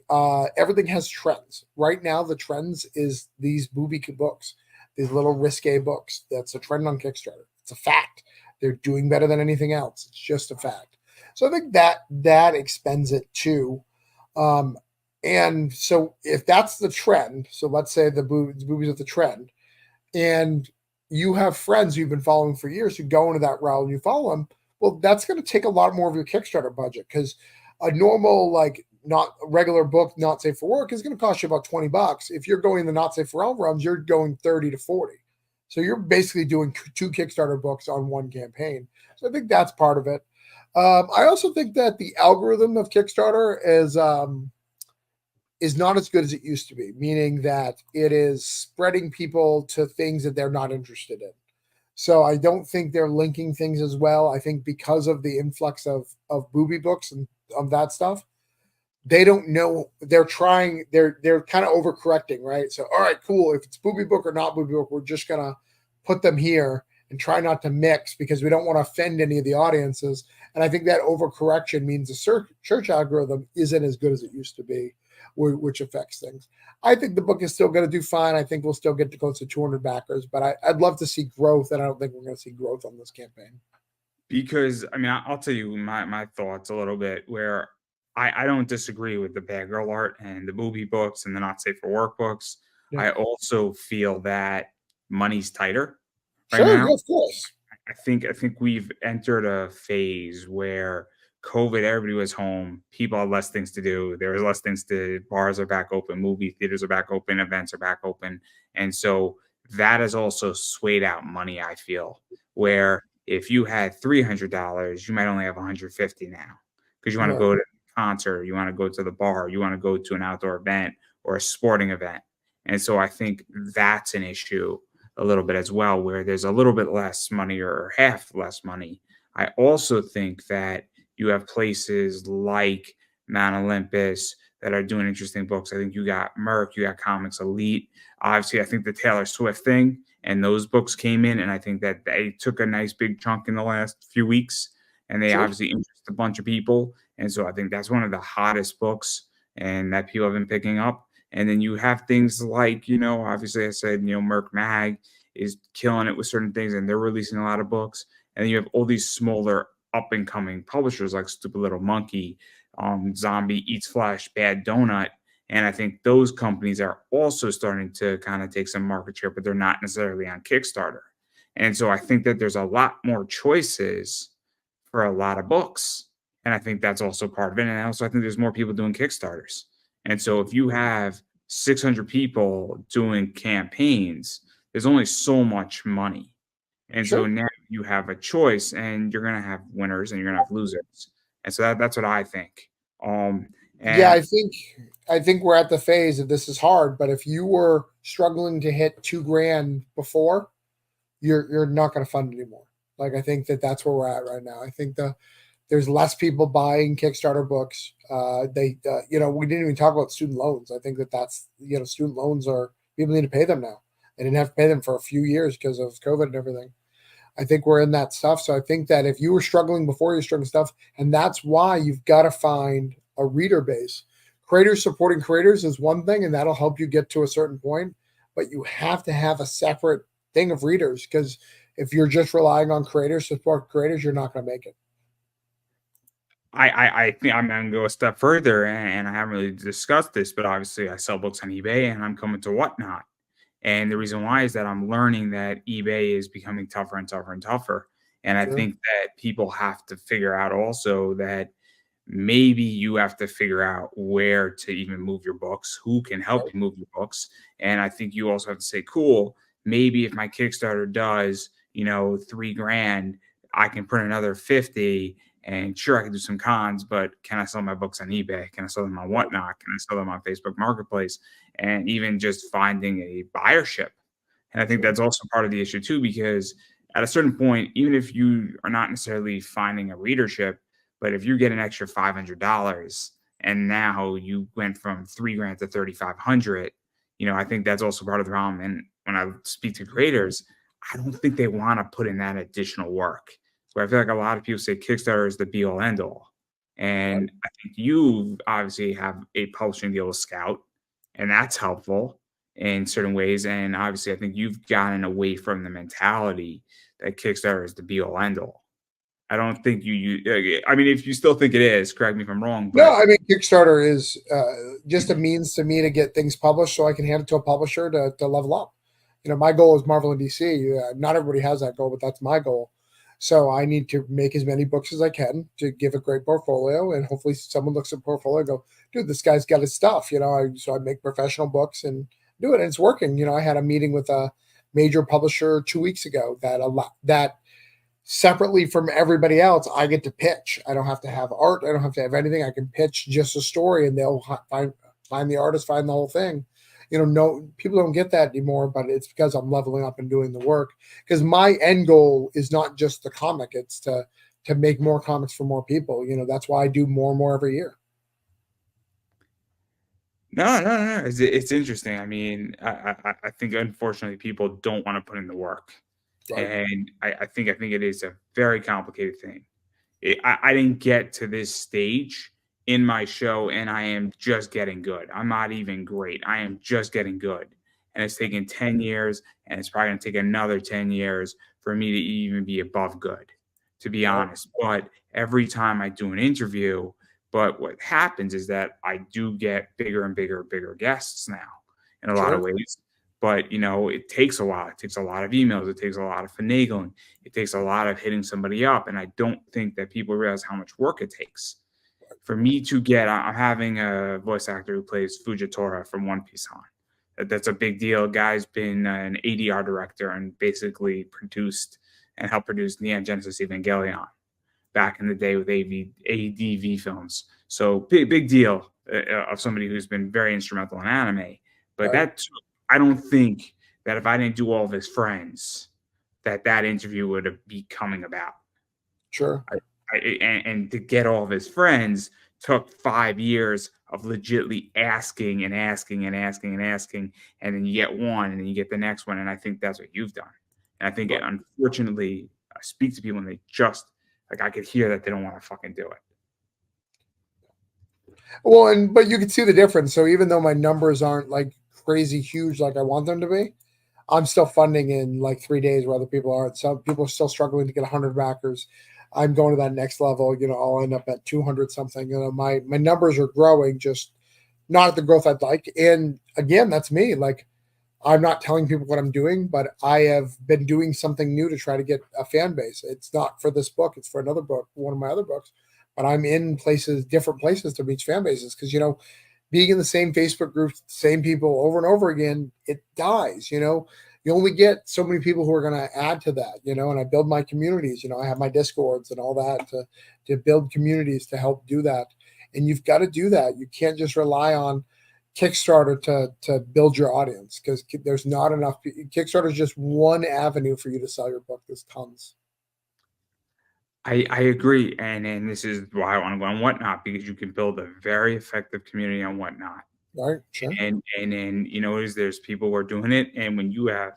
everything has trends. Right now, the trends is these booby books, these little risque books. That's a trend on Kickstarter. It's a fact. They're doing better than anything else. It's just a fact. So I think that expends it too. And so if that's the trend, so let's say the boobies are the trend, and you have friends you've been following for years who go into that route and you follow them, well, that's going to take a lot more of your Kickstarter budget, because a normal, like, not regular book, not safe for work, is going to cost you about $20. If you're going the not safe for all realms, you're going 30 to 40. So you're basically doing 2 Kickstarter books on one campaign. So I think that's part of it. I also think that the algorithm of Kickstarter is not as good as it used to be, meaning that it is spreading people to things that they're not interested in. So I don't think they're linking things as well. I think because of the influx of booby books and of that stuff, they don't know. They're kind of overcorrecting, right? So, all right, cool. If it's booby book or not booby book, we're just going to put them here and try not to mix because we don't want to offend any of the audiences. And I think that overcorrection means the search algorithm isn't as good as it used to be, which affects things. I think the book is still going to do fine. I think we'll still get to close to 200 backers, but I'd love to see growth, and I don't think we're going to see growth on this campaign. Because, I mean, I'll tell you my thoughts a little bit, where I don't disagree with the bad girl art and the booby books and the not safe for work books. Yeah. I also feel that money's tighter right Sure, now. yeah, of course. I think we've entered a phase where COVID, everybody was home. People had less things to do. There was less things to bars are back open, movie theaters are back open, events are back open. And so that has also swayed out money, I feel, where if you had $300, you might only have 150 now because you want to Right. go to a concert, you want to go to the bar, you want to go to an outdoor event or a sporting event. And so I think that's an issue a little bit as well, where there's a little bit less money or half less money. I also think that you have places like Mount Olympus that are doing interesting books. I think you got Merck, you got Comics Elite. Obviously, I think the Taylor Swift thing and those books came in, and I think that they took a nice big chunk in the last few weeks, and they Sure. obviously interest a bunch of people. And so I think that's one of the hottest books and that people have been picking up. And then you have things like, obviously I said, Merck Mag is killing it with certain things and they're releasing a lot of books. And then you have all these smaller up and coming publishers like Stupid Little Monkey, Zombie Eats Flesh, Bad Donut. And I think those companies are also starting to kind of take some market share, but they're not necessarily on Kickstarter. And so I think that there's a lot more choices for a lot of books. And I think that's also part of it. And also, I think there's more people doing Kickstarters. And so if you have 600 people doing campaigns, there's only so much money. And so Sure. now you have a choice and you're going to have winners and you're going to have losers. And so that's what I think. Um, Yeah, and I think we're at the phase of this is hard, but if you were struggling to hit 2 grand before, you're not going to fund anymore. Like I think that that's where we're at right now. I think there's less people buying Kickstarter books. We didn't even talk about student loans. I think that that's student loans are people need to pay them now. They didn't have to pay them for a few years because of COVID and everything. I think we're in that stuff. So I think that if you were struggling before, you're struggling stuff, and that's why you've got to find a reader base. Creators supporting creators is one thing, and that'll help you get to a certain point. But you have to have a separate thing of readers because if you're just relying on creators to support creators, you're not going to make it. I think I'm going to go a step further, and I haven't really discussed this, but obviously I sell books on eBay and I'm coming to Whatnot. And the reason why is that I'm learning that eBay is becoming tougher and tougher and tougher. And I Sure. think that people have to figure out also that maybe you have to figure out where to even move your books, who can help you move your books. And I think you also have to say, cool, maybe if my Kickstarter does, 3 grand, I can print another 50. And sure, I can do some cons, but can I sell my books on eBay? Can I sell them on Whatnot? Can I sell them on Facebook Marketplace? And even just finding a buyership. And I think Sure. that's also part of the issue too, because at a certain point, even if you are not necessarily finding a readership, but if you get an extra $500 and now you went from 3 grand to 3,500, I think that's also part of the problem. And when I speak to creators, I don't think they want to put in that additional work. Where I feel like a lot of people say Kickstarter is the be all end all. And I think you obviously have a publishing deal with Scout, and that's helpful in certain ways. And obviously, I think you've gotten away from the mentality that Kickstarter is the be all end all. I don't think I mean, if you still think it is, correct me if I'm wrong, No, but I mean Kickstarter is just a means to me to get things published, so I can hand it to a publisher to level up. My goal is Marvel and DC. Not everybody has that goal, but that's my goal. So I need to make as many books as I can to give a great portfolio, and hopefully someone looks at the portfolio and go, "Dude, this guy's got his stuff." So I make professional books and do it, and it's working. I had a meeting with a major publisher 2 weeks ago that separately from everybody else, I get to pitch. I don't have to have art. I don't have to have anything. I can pitch just a story, and they'll find the artist, find the whole thing. No people don't get that anymore, but it's because I'm leveling up and doing the work. Because my end goal is not just the comic; it's to make more comics for more people. That's why I do more and more every year. no, no, no. It's interesting. I mean, I think unfortunately people don't want to put in the work, Right. and I think it is a very complicated thing. I didn't get to this stage in my show, and I am just getting good. I'm not even great. I am just getting good. And it's taken 10 years, and it's probably going to take another 10 years for me to even be above good, to be Right. honest. But every time I do an interview, But what happens is that I do get bigger and bigger guests now in a lot of ways. But, it takes a while. It takes a lot of emails. It takes a lot of finagling. It takes a lot of hitting somebody up. And I don't think that people realize how much work it takes. For me to get, I'm having a voice actor who plays Fujitora from One Piece on. That's a big deal. Guy's been an ADR director and basically produced and helped produce Neon Genesis Evangelion back in the day with ADV films. So big deal of somebody who's been very instrumental in anime. But I don't think that if I didn't do all of his friends, that interview would be coming about. Sure. And to get all of his friends took 5 years of legitly asking, and then you get one, and then you get the next one, and I think that's what you've done. And I think, unfortunately, I speak to people, and they just, like, I could hear that they don't want to fucking do it. Well, but you can see the difference. So even though my numbers aren't like crazy huge like I want them to be, I'm still funding in like 3 days where other people aren't. Some people are still struggling to get 100 backers. I'm going to that next level. I'll end up at 200 something. My numbers are growing, just not at the growth I'd like. And again, that's me. Like, I'm not telling people what I'm doing, but I have been doing something new to try to get a fan base. It's not for this book. It's for another book, one of my other books. But I'm in different places to reach fan bases because, being in the same Facebook groups, same people over and over again, it dies. You only get so many people who are going to add to that, and I build my communities. I have my Discords and all that to build communities to help do that. And you've got to do that. You can't just rely on Kickstarter to build your audience because there's not enough. Kickstarter is just one avenue for you to sell your book. There's tons. I agree. And this is why I want to go on Whatnot, because you can build a very effective community on Whatnot. Right. Sure. And then, there's people who are doing it. And when you have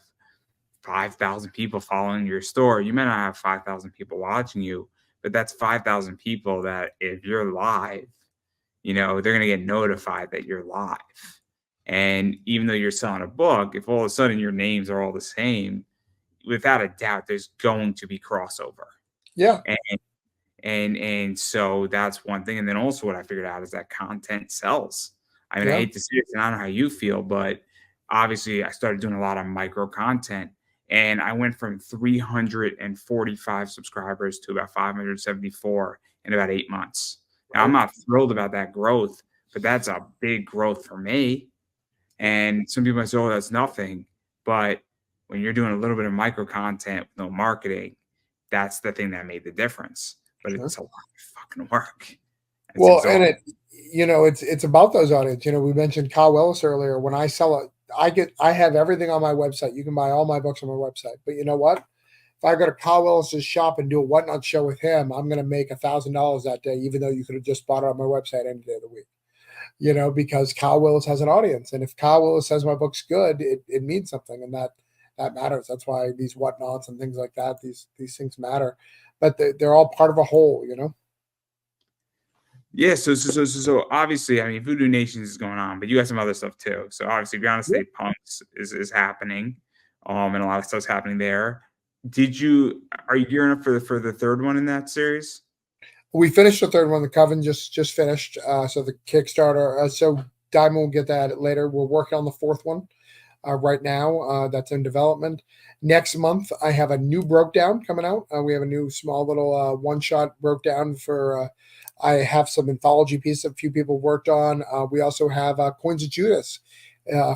5,000 people following your store, you may not have 5,000 people watching you, but that's 5,000 people that if you're live, they're going to get notified that you're live. And even though you're selling a book, if all of a sudden your names are all the same, without a doubt, there's going to be crossover. Yeah. And so that's one thing. And then also what I figured out is that content sells. I mean, I hate to say it, and I don't know how you feel, but obviously I started doing a lot of micro content, and I went from 345 subscribers to about 574 in about 8 months. Now, I'm not thrilled about that growth, but that's a big growth for me. And some people might say, oh, that's nothing. But when you're doing a little bit of micro content with no marketing, that's the thing that made the difference. But it's a lot of fucking work. And it's about those audience. We mentioned Kyle Willis earlier. When I sell it, I have everything on my website. You can buy all my books on my website. But you know what? If I go to Kyle Willis's shop and do a Whatnot show with him, I'm going to make $1,000 that day, even though you could have just bought it on my website any day of the week. Because Kyle Willis has an audience, and if Kyle Willis says my book's good, it means something, and that matters. That's why these Whatnots and things like that, these things matter, but they're all part of a whole. Yeah, so obviously, I mean, Voodoo Nations is going on, but you got some other stuff too. So obviously, Ground State Punks is happening, and a lot of stuff's happening there. Are you gearing up for the third one in that series? We finished the third one. The Coven just finished. So the Kickstarter. So Diamond will get that later. We're working on the fourth one right now. That's in development. Next month, I have a new Broke Down coming out. We have a new small little one-shot Broke Down for. I have some anthology pieces a few people worked on. We also have Coins of Judas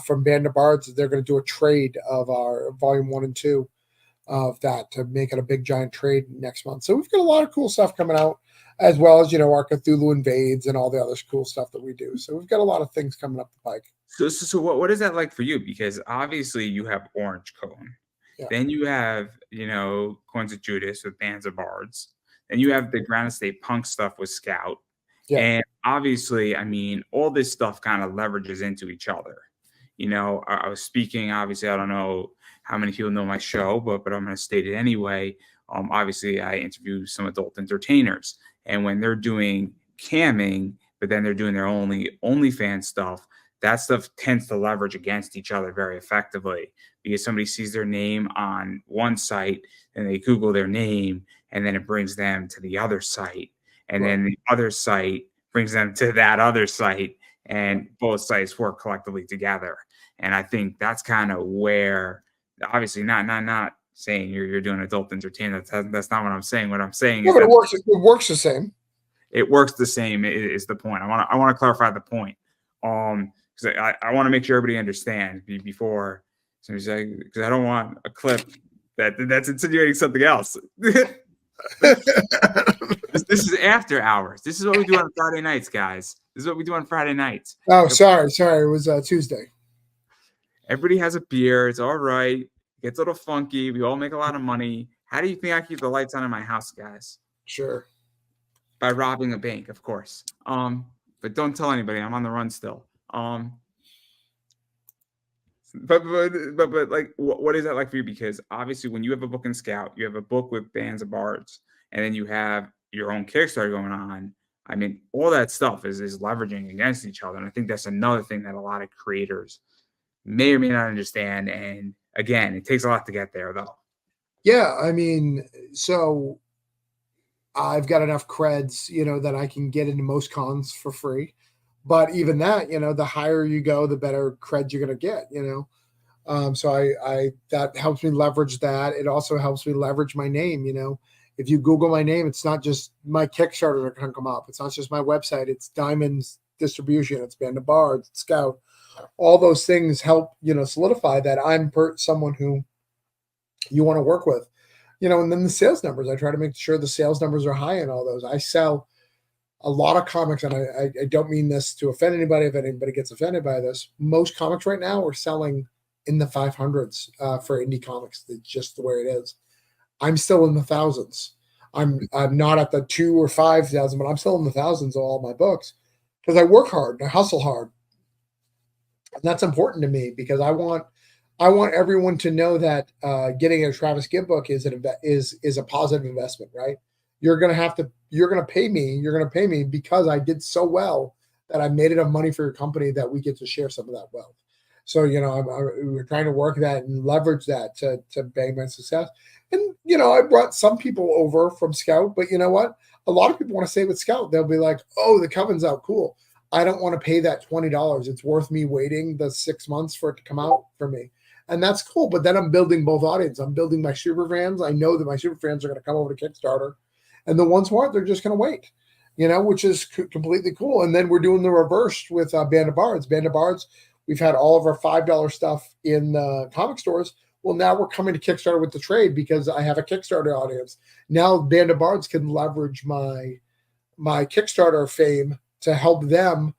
from Band of Bards. They're going to do a trade of our volume 1 and 2 of that to make it a big giant trade next month. So we've got a lot of cool stuff coming out, as well as our Cthulhu Invades and all the other cool stuff that we do. So we've got a lot of things coming up the pike. So what is that like for you? Because obviously you have Orange Cone, then you have Coins of Judas with Bands of Bards. And you have the Ground State Punk stuff with Scout. Yeah. And obviously, I mean, all this stuff kind of leverages into each other. I was speaking, obviously, I don't know how many people know my show, but I'm going to state it anyway. Obviously, I interview some adult entertainers. And when they're doing camming, but then they're doing their OnlyFans stuff, that stuff tends to leverage against each other very effectively, because somebody sees their name on one site and they Google their name, and then it brings them to the other site. And then the other site brings them to that other site, and both sites work collectively together. And I think that's kind of where, obviously, not saying you're doing adult entertainment. That's not what I'm saying. What I'm saying Yeah, is but that it works the same. it works the same is the point. I want to clarify the point. Because I want to make sure everybody understands before somebody's like, because I don't want a clip that's insinuating something else. This is after hours. This is what we do on Friday nights, guys. This is what we do on Friday nights. Oh, sorry. It was Tuesday. Everybody has a beer. It's all right. It gets a little funky. We all make a lot of money. How do you think I keep the lights on in my house, guys? Sure. By robbing a bank, of course. But don't tell anybody. I'm on the run still. But like, what is that like for you? Because obviously, when you have a book in Scout, you have a book with Bands of Bards, and then you have your own Kickstarter going on. I mean, all that stuff is leveraging against each other, and I think that's another thing that a lot of creators may or may not understand. And again, it takes a lot to get there, though. Yeah, I mean, so I've got enough creds, that I can get into most cons for free. But even that, the higher you go, the better cred you're going to get, So I that helps me leverage that. It also helps me leverage my name, If you Google my name, it's not just my Kickstarter that can come up. It's not just my website. It's Diamond's Distribution. It's Band of Bards, it's Scout. All those things help, solidify that I'm someone who you want to work with. And then the sales numbers, I try to make sure the sales numbers are high in all those. I sell a lot of comics, and I don't mean this to offend anybody. If anybody gets offended by this, most comics right now are selling in the 500s for indie comics. It's just the way it is. I'm still in the thousands. I'm not at the 2,000 or 5,000, but I'm still in the thousands of all my books because I work hard and I hustle hard, and that's important to me because I want everyone to know that getting a Travis Gibb book is a positive investment, right? You're going to pay me because I did so well that I made enough money for your company that we get to share some of that wealth. So, we're trying to work that and leverage that to bang my success. And, I brought some people over from Scout, but you know what? A lot of people want to stay with Scout. They'll be like, oh, the Coven's out. Cool. I don't want to pay that $20. It's worth me waiting the 6 months for it to come out for me. And that's cool. But then I'm building both audiences. I'm building my super fans. I know that my super fans are going to come over to Kickstarter. And the ones who aren't, they're just going to wait, which is completely cool. And then we're doing the reverse with Band of Bards. Band of Bards, we've had all of our $5 stuff in the comic stores. Well, now we're coming to Kickstarter with the trade because I have a Kickstarter audience. Now Band of Bards can leverage my Kickstarter fame to help them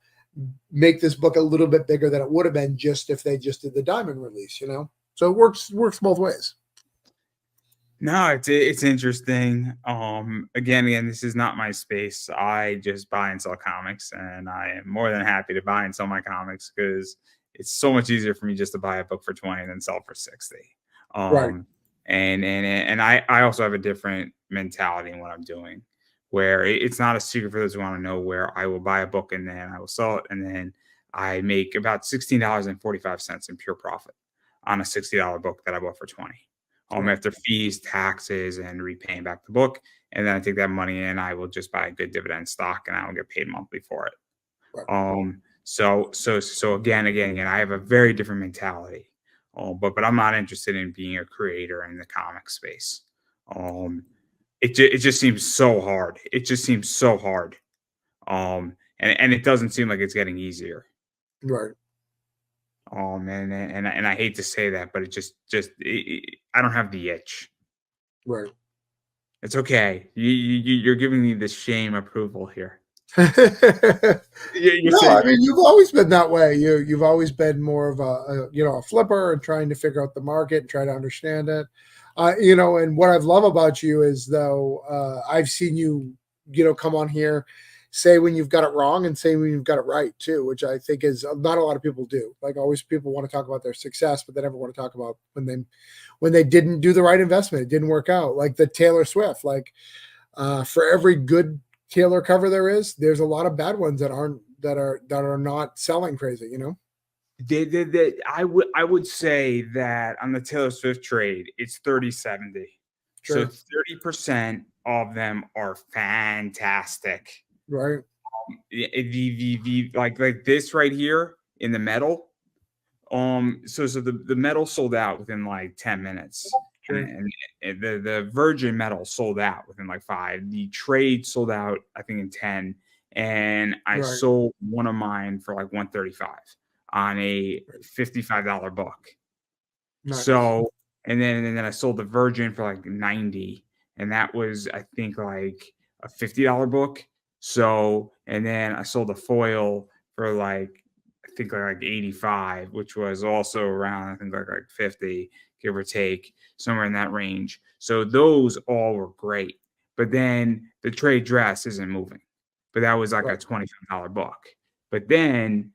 make this book a little bit bigger than it would have been just if they just did the Diamond release, So it works both ways. No, it's interesting. Again, this is not my space. I just buy and sell comics, and I am more than happy to buy and sell my comics because it's so much easier for me just to buy a book for 20 than sell for 60. Right. And I also have a different mentality in what I'm doing, where it's not a secret for those who want to know, where I will buy a book and then I will sell it, and then I make about $16.45 in pure profit on a $60 book that I bought for 20. After fees, taxes, and repaying back the book. And then I take that money and I will just buy a good dividend stock and I will get paid monthly for it. Right. So again, I have a very different mentality. But I'm not interested in being a creator in the comic space. It just seems so hard. It just seems so hard. And it doesn't seem like it's getting easier. Right. And I hate to say that, but I don't have the itch. Right. It's okay. You're giving me the shame approval here. No, I mean, you've always been that way. You've always been more of a flipper and trying to figure out the market and try to understand it. And what I love about you is though I've seen you, come on here, say when you've got it wrong and say when you've got it right too, which I think is not a lot of people do. Like always, people want to talk about their success, but they never want to talk about when they didn't do the right investment, it didn't work out. Like the Taylor Swift, for every good Taylor cover there's a lot of bad ones that are not selling crazy, I would say that on the Taylor Swift trade, it's 30-70. Sure. So 30% of them are fantastic. Right. the like this right here in the metal. So the metal sold out within like 10 minutes. Sure. And the virgin metal sold out within like 5. The trade sold out, I think, in 10. And I Right. sold one of mine for like 135 on a $55 book. Nice. So and then I sold the virgin for like 90, and that was, I think, like a $50 book. So and then I sold the foil for like, I think, like 85, which was also around, I think, like 50, give or take, somewhere in that range. So those all were great. But then the trade dress isn't moving. But that was like a $25 book. But then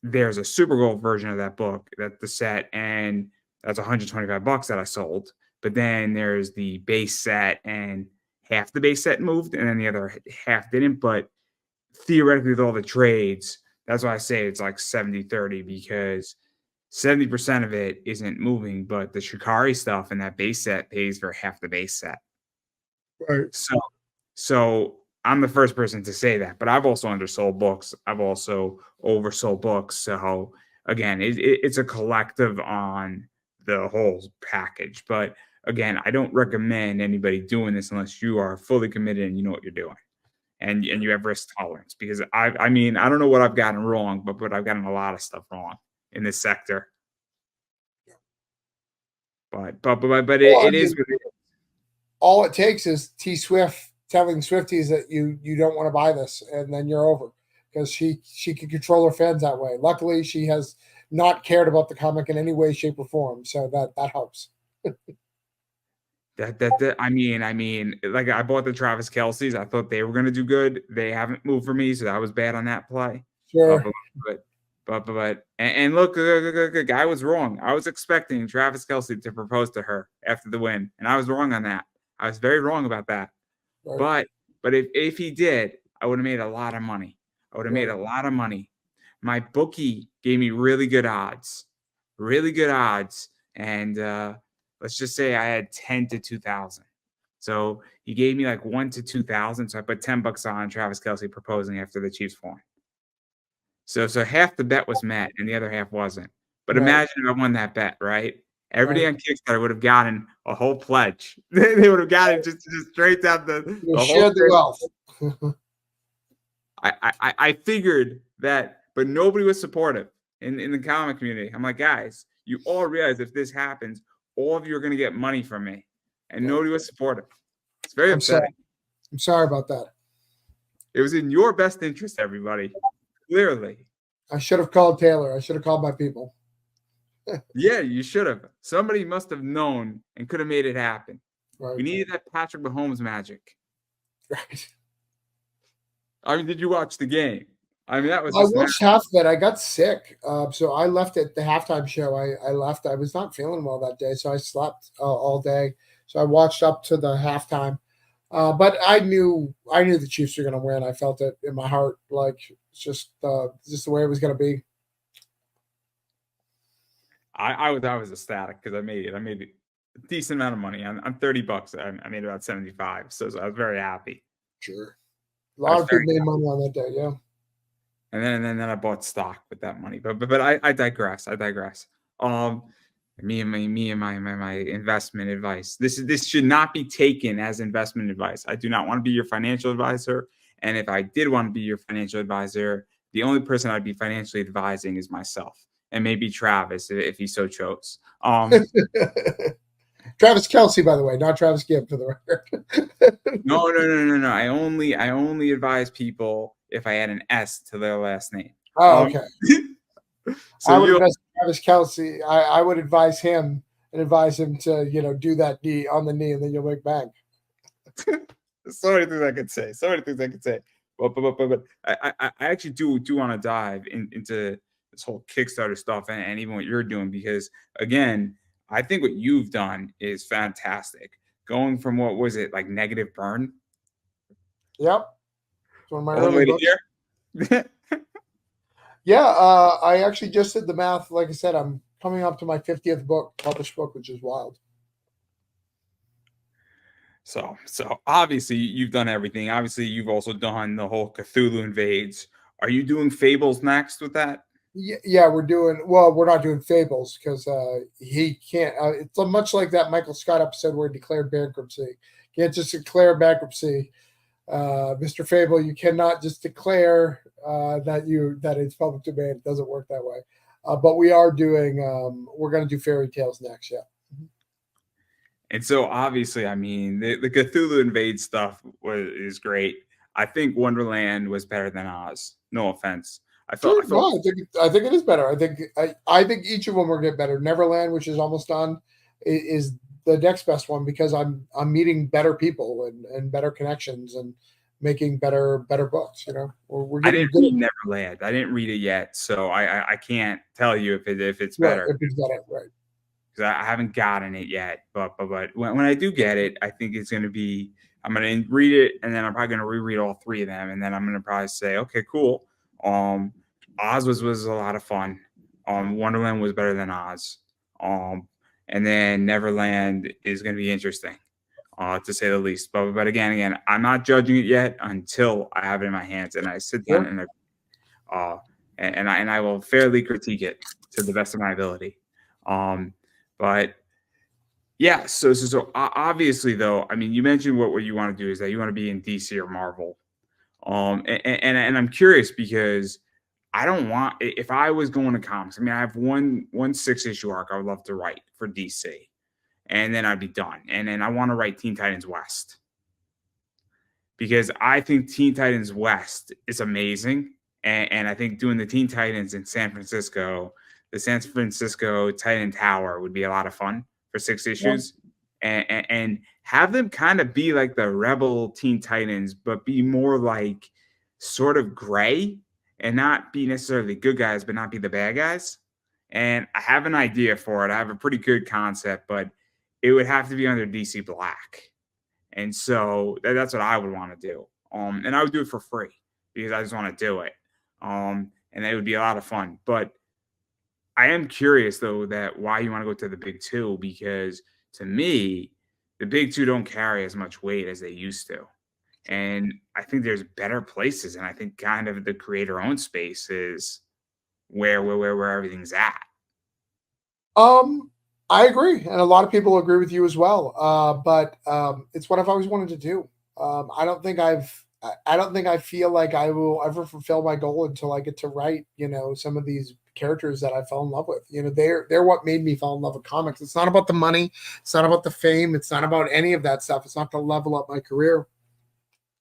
there's a super gold version of that book, that the set, and that's $125 that I sold. But then there's the base set, and half the base set moved, and then the other half didn't. But theoretically, with all the trades, that's why I say it's like 70-30, because 70% of it isn't moving, but the Shikari stuff and that base set pays for half the base set. Right. So I'm the first person to say that, but I've also undersold books. I've also oversold books. So again, it's a collective on the whole package. But again, I don't recommend anybody doing this unless you are fully committed and you know what you're doing, and you have risk tolerance. Because I mean, I don't know what I've gotten wrong, but I've gotten a lot of stuff wrong in this sector. But it is what it is. All it takes is T Swift telling Swifties that you don't want to buy this, and then you're over, because she can control her fans that way. Luckily, she has not cared about the comic in any way, shape, or form, so that helps. I mean, like, I bought the Travis Kelce's. I thought they were going to do good. They haven't moved for me, so that was bad on that play. Sure. And look, I was wrong. I was expecting Travis Kelce to propose to her after the win, and I was wrong on that. I was very wrong about that. Right. But if he did, I would have made a lot of money. I would have made a lot of money. My bookie gave me really good odds, and let's just say I had 10 to 2,000. So he gave me like 1 to 2,000. So I put $10 on Travis Kelce proposing after the Chiefs won. So half the bet was met and the other half wasn't. But imagine if I won that bet, right? Everybody on Kickstarter would have gotten a whole pledge. They would have gotten just straight down the whole share the wealth. I figured that, but nobody was supportive in the comic community. I'm like, guys, you all realize if this happens, all of you are going to get money from me, and nobody was supportive. It's very upsetting. I'm sorry about that. It was in your best interest, everybody. Clearly. I should have called Taylor. I should have called my people. Yeah, you should have. Somebody must have known and could have made it happen. Right. We needed that Patrick Mahomes magic. Right. I mean, did you watch the game? I mean, that was. I watched half of it. I got sick, so I left at the halftime show. I left. I was not feeling well that day, so I slept all day. So I watched up to the halftime, but I knew the Chiefs were going to win. I felt it in my heart. Like, it's just the way it was going to be. I was ecstatic because I made a decent amount of money. I'm $30. I made about 75, so I was very happy. Sure, a lot of people made money on that day. Yeah. And then I bought stock with that money. But I digress. Me and my investment advice. This should not be taken as investment advice. I do not want to be your financial advisor. And if I did want to be your financial advisor, the only person I'd be financially advising is myself, and maybe Travis if he so chose. Travis Kelce, by the way, not Travis Gibb, for the record. No. I only advise people if I add an S to their last name. Oh, okay. So I would advise Travis Kelce. I would advise him and advise him to, do that knee on the knee, and then you'll make bank. So many things I could say. But I actually do want to dive into this whole Kickstarter stuff and even what you're doing, because again, I think what you've done is fantastic. Going from, what was it, like negative burn? Yep. It's one of my early books. Here? Yeah, I actually just did the math. Like I said, I'm coming up to my 50th published book, which is wild. So obviously you've done everything. Obviously you've also done the whole Cthulhu invades. Are you doing Fables next with that? Yeah, we're doing well. We're not doing Fables because he can't. It's much like that Michael Scott episode where he declared bankruptcy. Can't just declare bankruptcy, Mr. Fable. You cannot just declare that it's public domain. It doesn't work that way. But we are doing. We're going to do fairy tales next. Yeah. And so obviously, I mean, the Cthulhu invade stuff is great. I think Wonderland was better than Oz. No offense. Sure. I felt No, I think it is better. I think each of them will get better. Neverland, which is almost done, is the next best one because I'm meeting better people and better connections and making better books. You know, we're I getting didn't good read Neverland. I didn't read it yet, so I can't tell you if it's right better if it's got it right. because I haven't gotten it yet. But when I do get it, I think it's going to be. I'm going to read it, and then I'm probably going to reread all three of them, and then I'm going to probably say, okay, cool. Oz was a lot of fun. Wonderland was better than Oz. And then Neverland is going to be interesting, to say the least. But again, I'm not judging it yet until I have it in my hands and I sit down Sure. uh, and I will fairly critique it to the best of my ability. But yeah, so obviously though, I mean, you mentioned what you want to do is that you want to be in DC or Marvel. And I'm curious because I don't want if I was going to comics. I mean, I have one 6-issue arc I would love to write for DC, and then I'd be done. And then I want to write Teen Titans West because I think Teen Titans West is amazing, and I think doing the Teen Titans in San Francisco, the San Francisco Titan Tower would be a lot of fun for 6 Yeah. issues, and have them kind of be like the Rebel Teen Titans, but be more like sort of gray and not be necessarily good guys, but not be the bad guys. And I have an idea for it. I have a pretty good concept, but it would have to be under DC Black. And so that's what I would want to do. And I would do it for free because I just want to do it. And it would be a lot of fun. But I am curious though that why you want to go to the big two because to me, the big two don't carry as much weight as they used to. And I think there's better places, and I think kind of the creator-owned space is where everything's at. Um, I agree, and a lot of people agree with you as well. But it's what I've always wanted to do. I don't think I don't think I feel like I will ever fulfill my goal until I get to write, some of these characters that I fell in love with. They're what made me fall in love with comics. It's not about the money, it's not about the fame, it's not about any of that stuff. It's not to level up my career.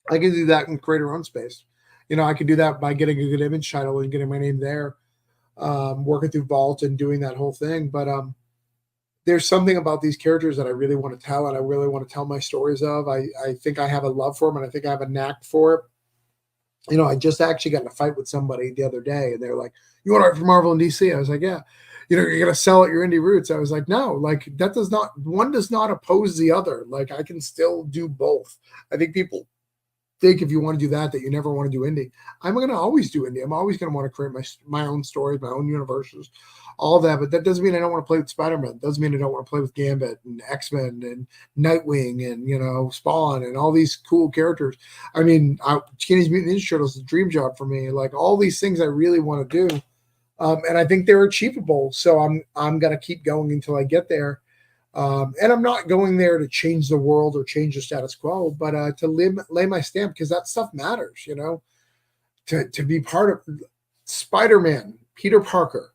I can do that in creator own space. I could do that by getting a good image title and getting my name there, working through Vault and doing that whole thing. But there's something about these characters that I really want to tell and I really want to tell my stories of. I think I have a love for them and I think I have a knack for it. I just actually got in a fight with somebody the other day and they're like, you want to write for Marvel and DC? I was like, yeah. You're going to sell at your indie roots. I was like, no, like one does not oppose the other. Like I can still do both. I think people think if you want to do that you never want to do indie. I'm going to always do indie. I'm always going to want to create my own stories, my own universes, all of that. But that doesn't mean I don't want to play with Spider-Man. It doesn't mean I don't want to play with Gambit and X-Men and Nightwing and Spawn and all these cool characters. I mean, Teenage Mutant Ninja Turtles is a dream job for me. Like all these things I really want to do, and I think they're achievable. So I'm going to keep going until I get there. And I'm not going there to change the world or change the status quo, but to lay my stamp because that stuff matters, to be part of Spider-Man, Peter Parker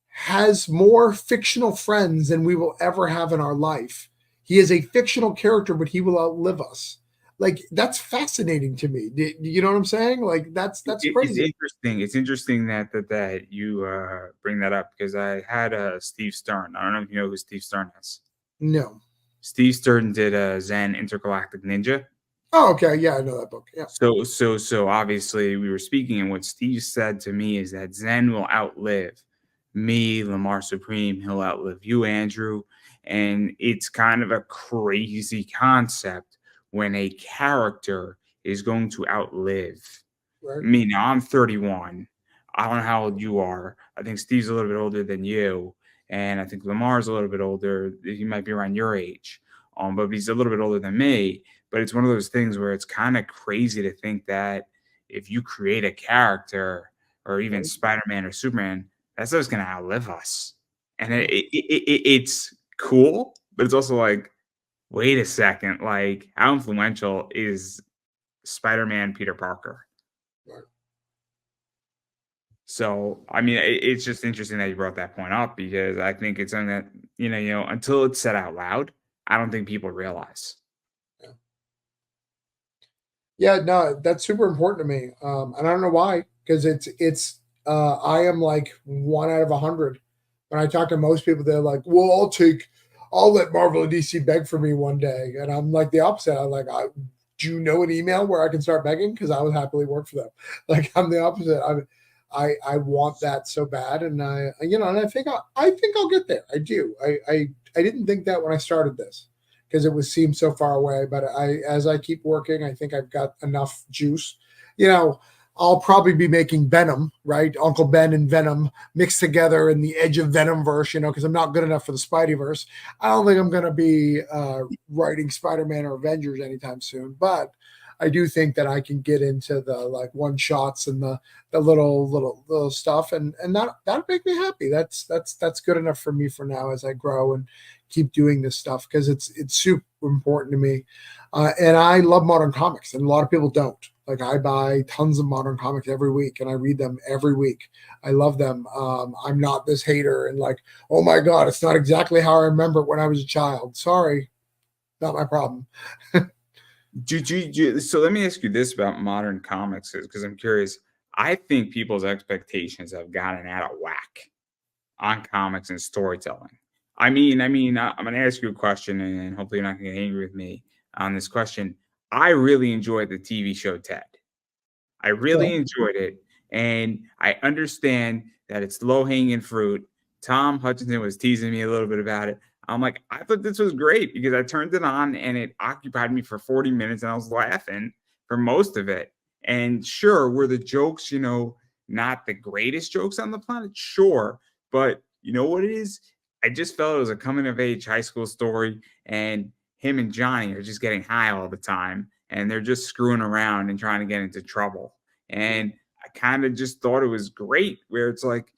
has more fictional friends than we will ever have in our life. He is a fictional character, but he will outlive us. Like that's fascinating to me. You know what I'm saying? Like that's crazy. It's interesting. It's interesting that you bring that up because I had Steve Stern. I don't know if you know who Steve Stern is. No. Steve Stern did Zen Intergalactic Ninja. Oh, okay. Yeah, I know that book. Yeah. So obviously we were speaking, and what Steve said to me is that Zen will outlive me, Lamar Supreme. He'll outlive you, Andrew. And it's kind of a crazy concept when a character is going to outlive me. Now I'm 31. I don't know how old you are. I think Steve's a little bit older than you. And I think Lamar's a little bit older. He might be around your age. but he's a little bit older than me. But it's one of those things where it's kind of crazy to think that if you create a character or even Right. Spider-Man or Superman, that stuff's gonna outlive us. And it's cool, but it's also like, wait a second, like how influential is Spider-Man Peter Parker? Right. So, I mean, it's just interesting that you brought that point up because I think it's something that, until it's said out loud, I don't think people realize. Yeah. Yeah, no, that's super important to me. And I don't know why, because I am like 1 out of 100. When I talk to most people, they're like, "Well, I'll let Marvel and DC beg for me one day," and I'm like the opposite. I'm like, "Do you know an email where I can start begging? Because I would happily work for them." Like I'm the opposite. I want that so bad, and and I think I'll get there. I do. I didn't think that when I started this because it was seemed so far away. But as I keep working, I think I've got enough juice. You know, I'll probably be making Venom, right? Uncle Ben and Venom mixed together in the Edge of Venom verse, because I'm not good enough for the Spideyverse. I don't think I'm going to be writing Spider-Man or Avengers anytime soon, but I do think that I can get into the like one shots and the little stuff, and that'd make me happy. That's good enough for me for now as I grow and keep doing this stuff because it's super important to me, and I love modern comics, and a lot of people don't. Like I buy tons of modern comics every week, and I read them every week. I love them. I'm not this hater and like, oh my god, it's not exactly how I remember it when I was a child. Sorry, not my problem. So let me ask you this about modern comics because I'm curious. I think people's expectations have gotten out of whack on comics and storytelling. I'm going to ask you a question, and hopefully you're not going to get angry with me on this question. I really enjoyed the TV show Ted. I really enjoyed it, and I understand that it's low hanging fruit. Tom Hutchinson was teasing me a little bit about it. I'm like, I thought this was great because I turned it on and it occupied me for 40 minutes and I was laughing for most of it. And sure, were the jokes, not the greatest jokes on the planet? Sure. But you know what it is? I just felt it was a coming of age high school story, and him and Johnny are just getting high all the time and they're just screwing around and trying to get into trouble. And I kind of just thought it was great where it's like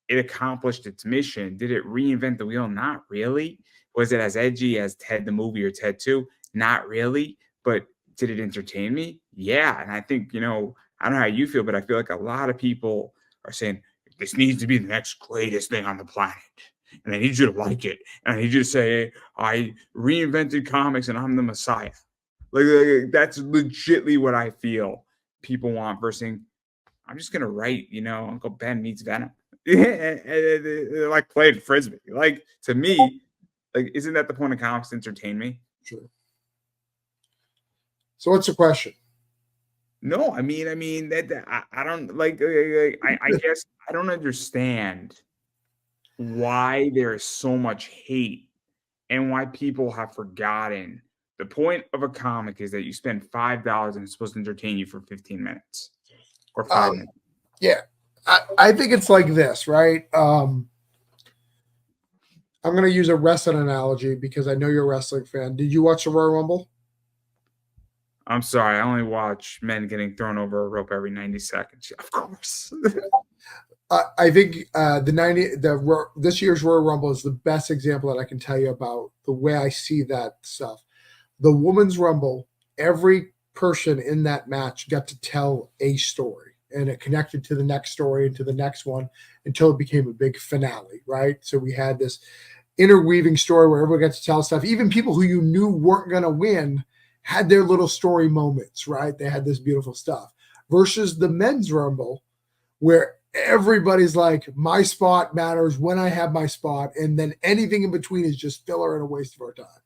it accomplished its mission. Did it reinvent the wheel? Not really. Was it as edgy as Ted the movie or Ted 2? Not really. But did it entertain me? Yeah. And I think, I don't know how you feel, but I feel like a lot of people are saying this needs to be the next greatest thing on the planet. And I need you to like it. And I need you to say, I reinvented comics and I'm the Messiah. Like that's legitly what I feel people want versus saying, I'm just gonna write, Uncle Ben meets Venom. Like playing frisbee. Like to me, like isn't that the point of comics to entertain me? Sure. So what's the question? No, I mean I don't like. I guess I don't understand why there is so much hate and why people have forgotten the point of a comic is that you spend $5 and it's supposed to entertain you for 15 minutes or 5 minutes. Yeah, I think it's like this, right? I'm going to use a wrestling analogy because I know you're a wrestling fan. Did you watch the Royal Rumble? I'm sorry, I only watch men getting thrown over a rope every 90 seconds. Of course. I think this year's Royal Rumble is the best example that I can tell you about the way I see that stuff. The Women's Rumble, every person in that match got to tell a story, and it connected to the next story and to the next one until it became a big finale, right? So we had this interweaving story where everyone got to tell stuff. Even people who you knew weren't going to win had their little story moments, right? They had this beautiful stuff. Versus the Men's Rumble, where everybody's like, my spot matters when I have my spot, and then anything in between is just filler and a waste of our time.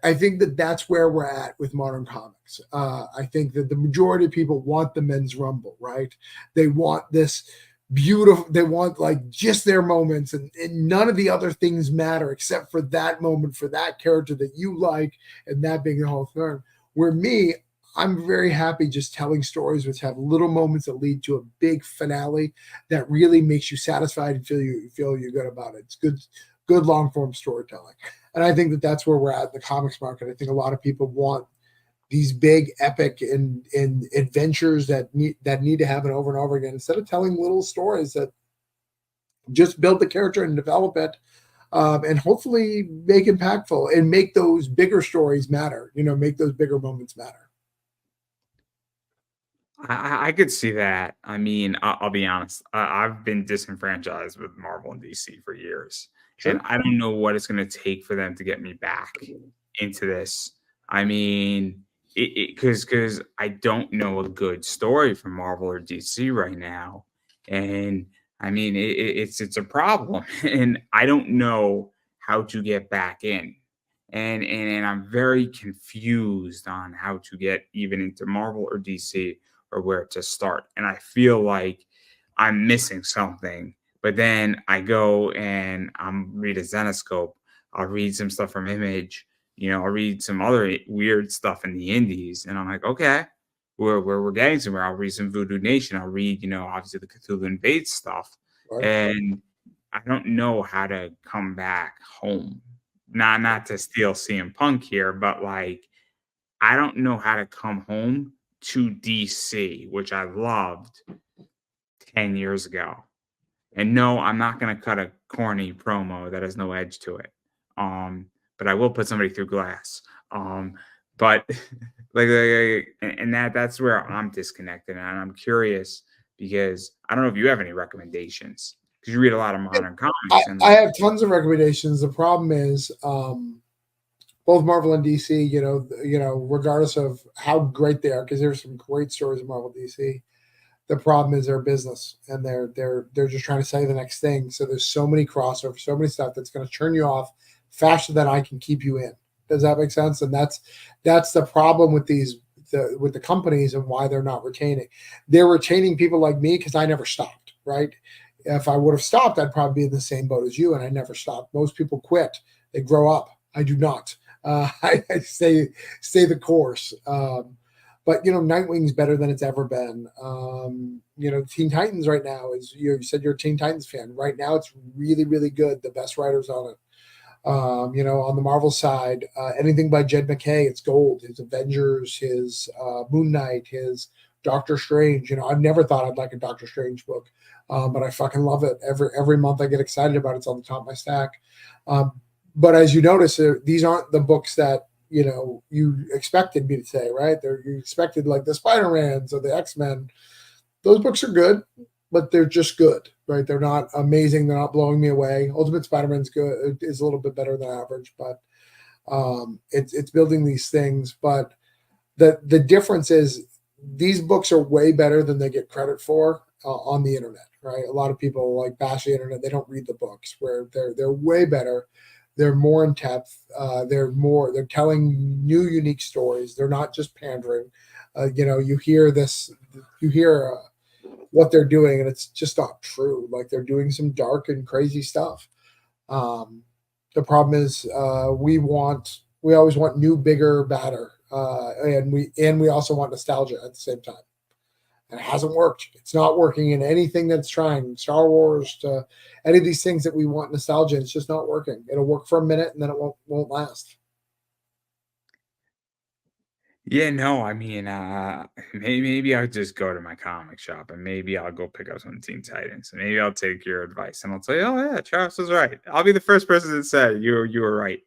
I think that that's where we're at with modern comics. I think that the majority of people want the Men's Rumble, right? They want this beautiful, they want like just their moments, and none of the other things matter except for that moment for that character that you like, and that being the whole thing. Where me, I'm very happy just telling stories which have little moments that lead to a big finale that really makes you satisfied and feel you're good about it. It's good long form storytelling. And I think that that's where we're at in the comics market. I think a lot of people want these big epic and adventures that need to happen over and over again, instead of telling little stories that just build the character and develop it, and hopefully make impactful and make those bigger stories matter, make those bigger moments matter. I could see that. I mean, I'll be honest. I've been disenfranchised with Marvel and DC for years, and Sure. I don't know what it's going to take for them to get me back into this. I mean, because I don't know a good story from Marvel or DC right now, and I mean, it's a problem, and I don't know how to get back in. And I'm very confused on how to get even into Marvel or DC or where to start. And I feel like I'm missing something. But then I go and I'm read a Zenoscope. I'll read some stuff from Image. I'll read some other weird stuff in the indies. And I'm like, okay, we're getting somewhere. I'll read some Voodoo Nation. I'll read, obviously the Cthulhu Invades stuff. Right. And I don't know how to come back home. Not to steal CM Punk here, but like I don't know how to come home to DC, which I loved 10 years ago. And no, I'm not going to cut a corny promo that has no edge to it. But I will put somebody through glass. But and that's where I'm disconnected. And I'm curious because I don't know if you have any recommendations because you read a lot of modern comics. I have tons of recommendations. The problem is, both Marvel and DC, regardless of how great they are, because there's some great stories in Marvel DC. The problem is their business, and they're just trying to sell you the next thing. So there's so many crossovers, so many stuff that's going to turn you off faster than I can keep you in. Does that make sense? And that's the problem with with the companies and why they're not retaining. They're retaining people like me because I never stopped, right? If I would have stopped, I'd probably be in the same boat as you, and I never stopped. Most people quit. They grow up. I do not. I stay the course. But Nightwing's better than it's ever been. Teen Titans right now is, you said you're a Teen Titans fan. Right now, it's really, really good. The best writers on it. On the Marvel side, anything by Jed McKay, it's gold. His Avengers, his Moon Knight, his Doctor Strange. I've never thought I'd like a Doctor Strange book, but I fucking love it. Every month I get excited about it. It's on the top of my stack. But as you notice, these aren't the books that you expected me to say, right? You expected like the Spider-Mans or the X-Men. Those books are good, but they're just good, right? They're not amazing. They're not blowing me away. Ultimate Spider-Man's good. Is a little bit better than average, but it's building these things. But the difference is these books are way better than they get credit for on the internet, right? A lot of people like bash the internet. They don't read the books, where they're way better. They're more in depth. They're telling new, unique stories. They're not just pandering. You hear what they're doing, and it's just not true. Like, they're doing some dark and crazy stuff. The problem is, we always want new, bigger, badder, and we also want nostalgia at the same time. And it hasn't worked. It's not working in anything that's trying. Star Wars to any of these things that we want nostalgia. It's just not working. It'll work for a minute and then it won't last. Yeah, no, I mean, maybe I'll just go to my comic shop and maybe I'll go pick up some Teen Titans and maybe I'll take your advice and I'll say, oh yeah, Charles was right. I'll be the first person to say you were right.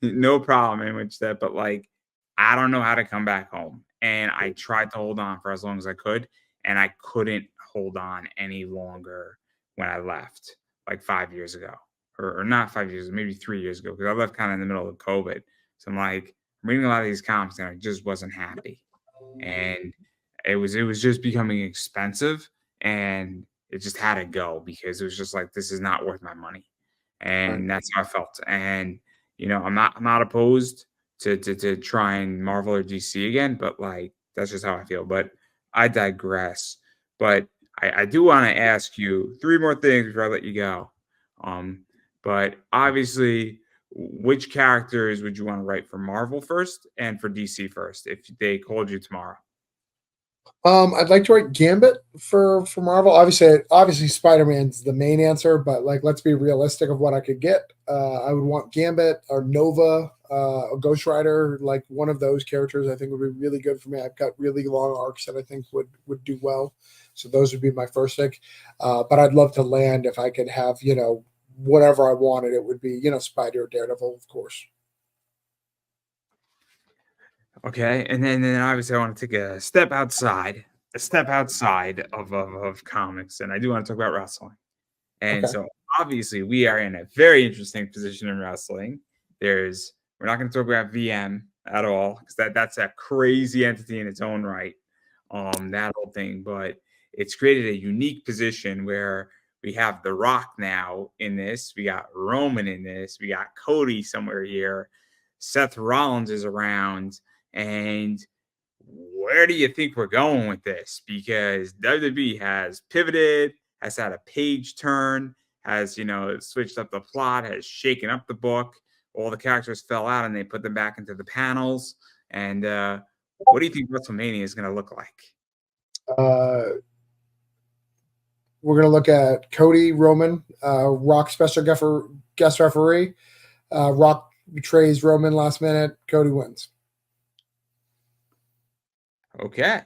No problem in which that, but like, I don't know how to come back home, and I tried to hold on for as long as I could, and I couldn't hold on any longer when I left, like 5 years ago, or not 5 years, maybe 3 years ago, because I left kind of in the middle of COVID. So I'm like, I'm reading a lot of these comics and I just wasn't happy. And it was just becoming expensive and it just had to go because it was just like this is not worth my money. Right. And that's how I felt. And I'm not opposed to trying Marvel or DC again, but like that's just how I feel. But I digress. But I do want to ask you three more things before I let you go. Um, but obviously, which characters would you want to write for Marvel first and for DC first if they called you tomorrow? I'd like to write Gambit for Marvel. Obviously, Spider-Man's the main answer, but like, let's be realistic of what I could get. I would want Gambit or Nova, or Ghost Rider, like one of those characters. I think would be really good for me. I've got really long arcs that I think would do well, so those would be my first pick. But I'd love to land if I could have whatever I wanted. It would be Spider or Daredevil, of course. Okay, and then obviously I want to take a step outside, of comics, and I do want to talk about wrestling. And Okay. so obviously we are in a very interesting position in wrestling. We're not going to talk about VM at all because that's a crazy entity in its own right. That whole thing, but it's created a unique position where we have The Rock now in this, we got Roman in this, we got Cody somewhere here, Seth Rollins is around, and where do you think we're going with this? Because WWE has pivoted, has had a page turn, has switched up the plot, has shaken up the book. All the characters fell out, and they put them back into the panels. And what do you think WrestleMania is going to look like? Uh, we're gonna look at Cody Roman, Rock special guest referee. Rock betrays Roman last minute. Cody wins. Okay.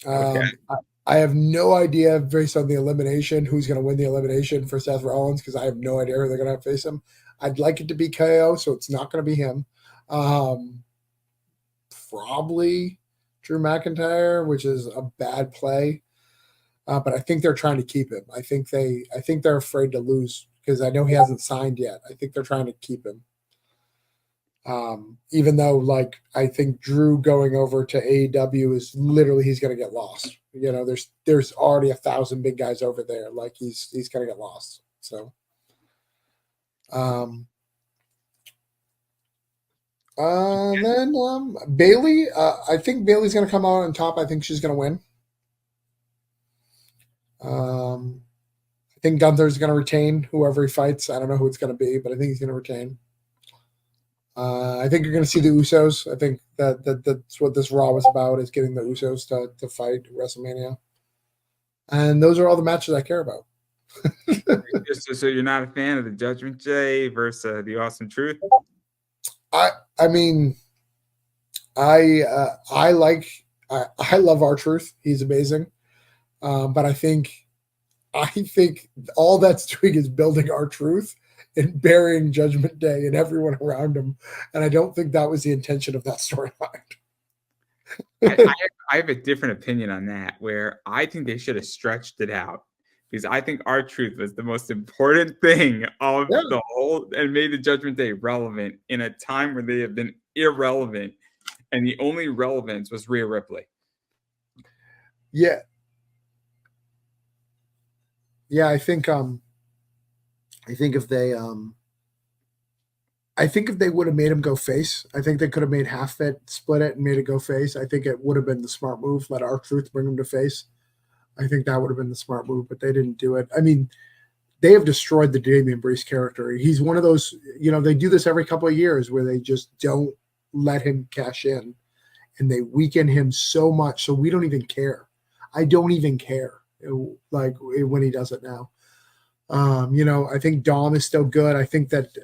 I have no idea based on the elimination who's going to win the elimination for Seth Rollins because I have no idea who they're going to face him. I'd like it to be KO, so it's not going to be him. Probably Drew McIntyre, which is a bad play, but I think they're trying to keep him. I think they're afraid to lose because I know he hasn't signed yet. I think they're trying to keep him. Even though, like, I think Drew going over to AEW is literally he's going to get lost. There's already 1,000 big guys over there. Like he's going to get lost. So, then Bailey. I think Bailey's going to come out on top. I think she's going to win. I think Gunther's going to retain whoever he fights. I don't know who it's going to be, but I think he's going to retain. I think you're going to see the Usos. I think that's what this Raw was about, is getting the Usos to fight WrestleMania. And those are all the matches I care about. So you're not a fan of the Judgment Day versus the Awesome Truth? I mean, I love R-Truth. He's amazing. But I think all that's doing is building R-Truth and burying Judgment Day and everyone around him. And I don't think that was the intention of that storyline. I have a different opinion on that, where I think they should have stretched it out, because I think R-Truth was the most important thing of the whole, and made the Judgment Day relevant in a time where they have been irrelevant, and the only relevance was Rhea Ripley. Yeah. Yeah, I think if they would have made him go face, I think they could have made half it, split it, and made it go face. I think it would have been the smart move. Let R-Truth bring him to face. I think that would have been the smart move, but they didn't do it. I mean, they have destroyed the Damian Priest character. He's one of those, they do this every couple of years where they just don't let him cash in, and they weaken him so much, so we don't even care. I don't even care, like, when he does it now. I think Dom is still good. I think that,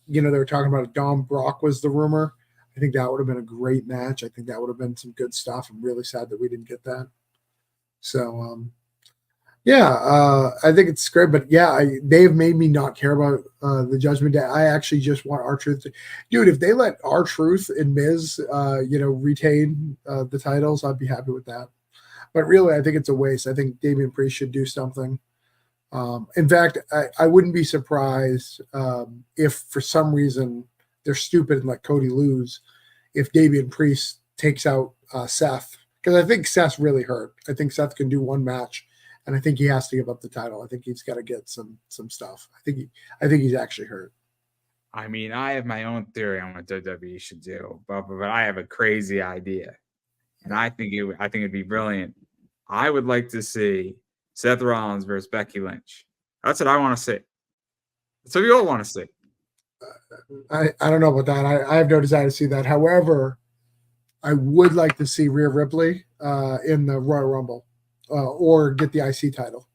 they were talking about Dom Brock was the rumor. I think that would have been a great match. I think that would have been some good stuff. I'm really sad that we didn't get that. So, I think it's great. But yeah, they've made me not care about the Judgment Day. I actually just want R-Truth to, dude, if they let R-Truth and Miz, retain the titles, I'd be happy with that. But really, I think it's a waste. I think Damian Priest should do something. In fact, I wouldn't be surprised if for some reason they're stupid and let Cody lose, if Damian Priest takes out Seth, because I think Seth's really hurt. I think Seth can do one match, and I think he has to give up the title. I think he's got to get some stuff. I think he's actually hurt. I mean, I have my own theory on what WWE should do, but I have a crazy idea, and I think it'd be brilliant. I would like to see Seth Rollins versus Becky Lynch. That's what I want to see. That's what we all want to see. I don't know about that. I have no desire to see that. However, I would like to see Rhea Ripley in the Royal Rumble or get the IC title.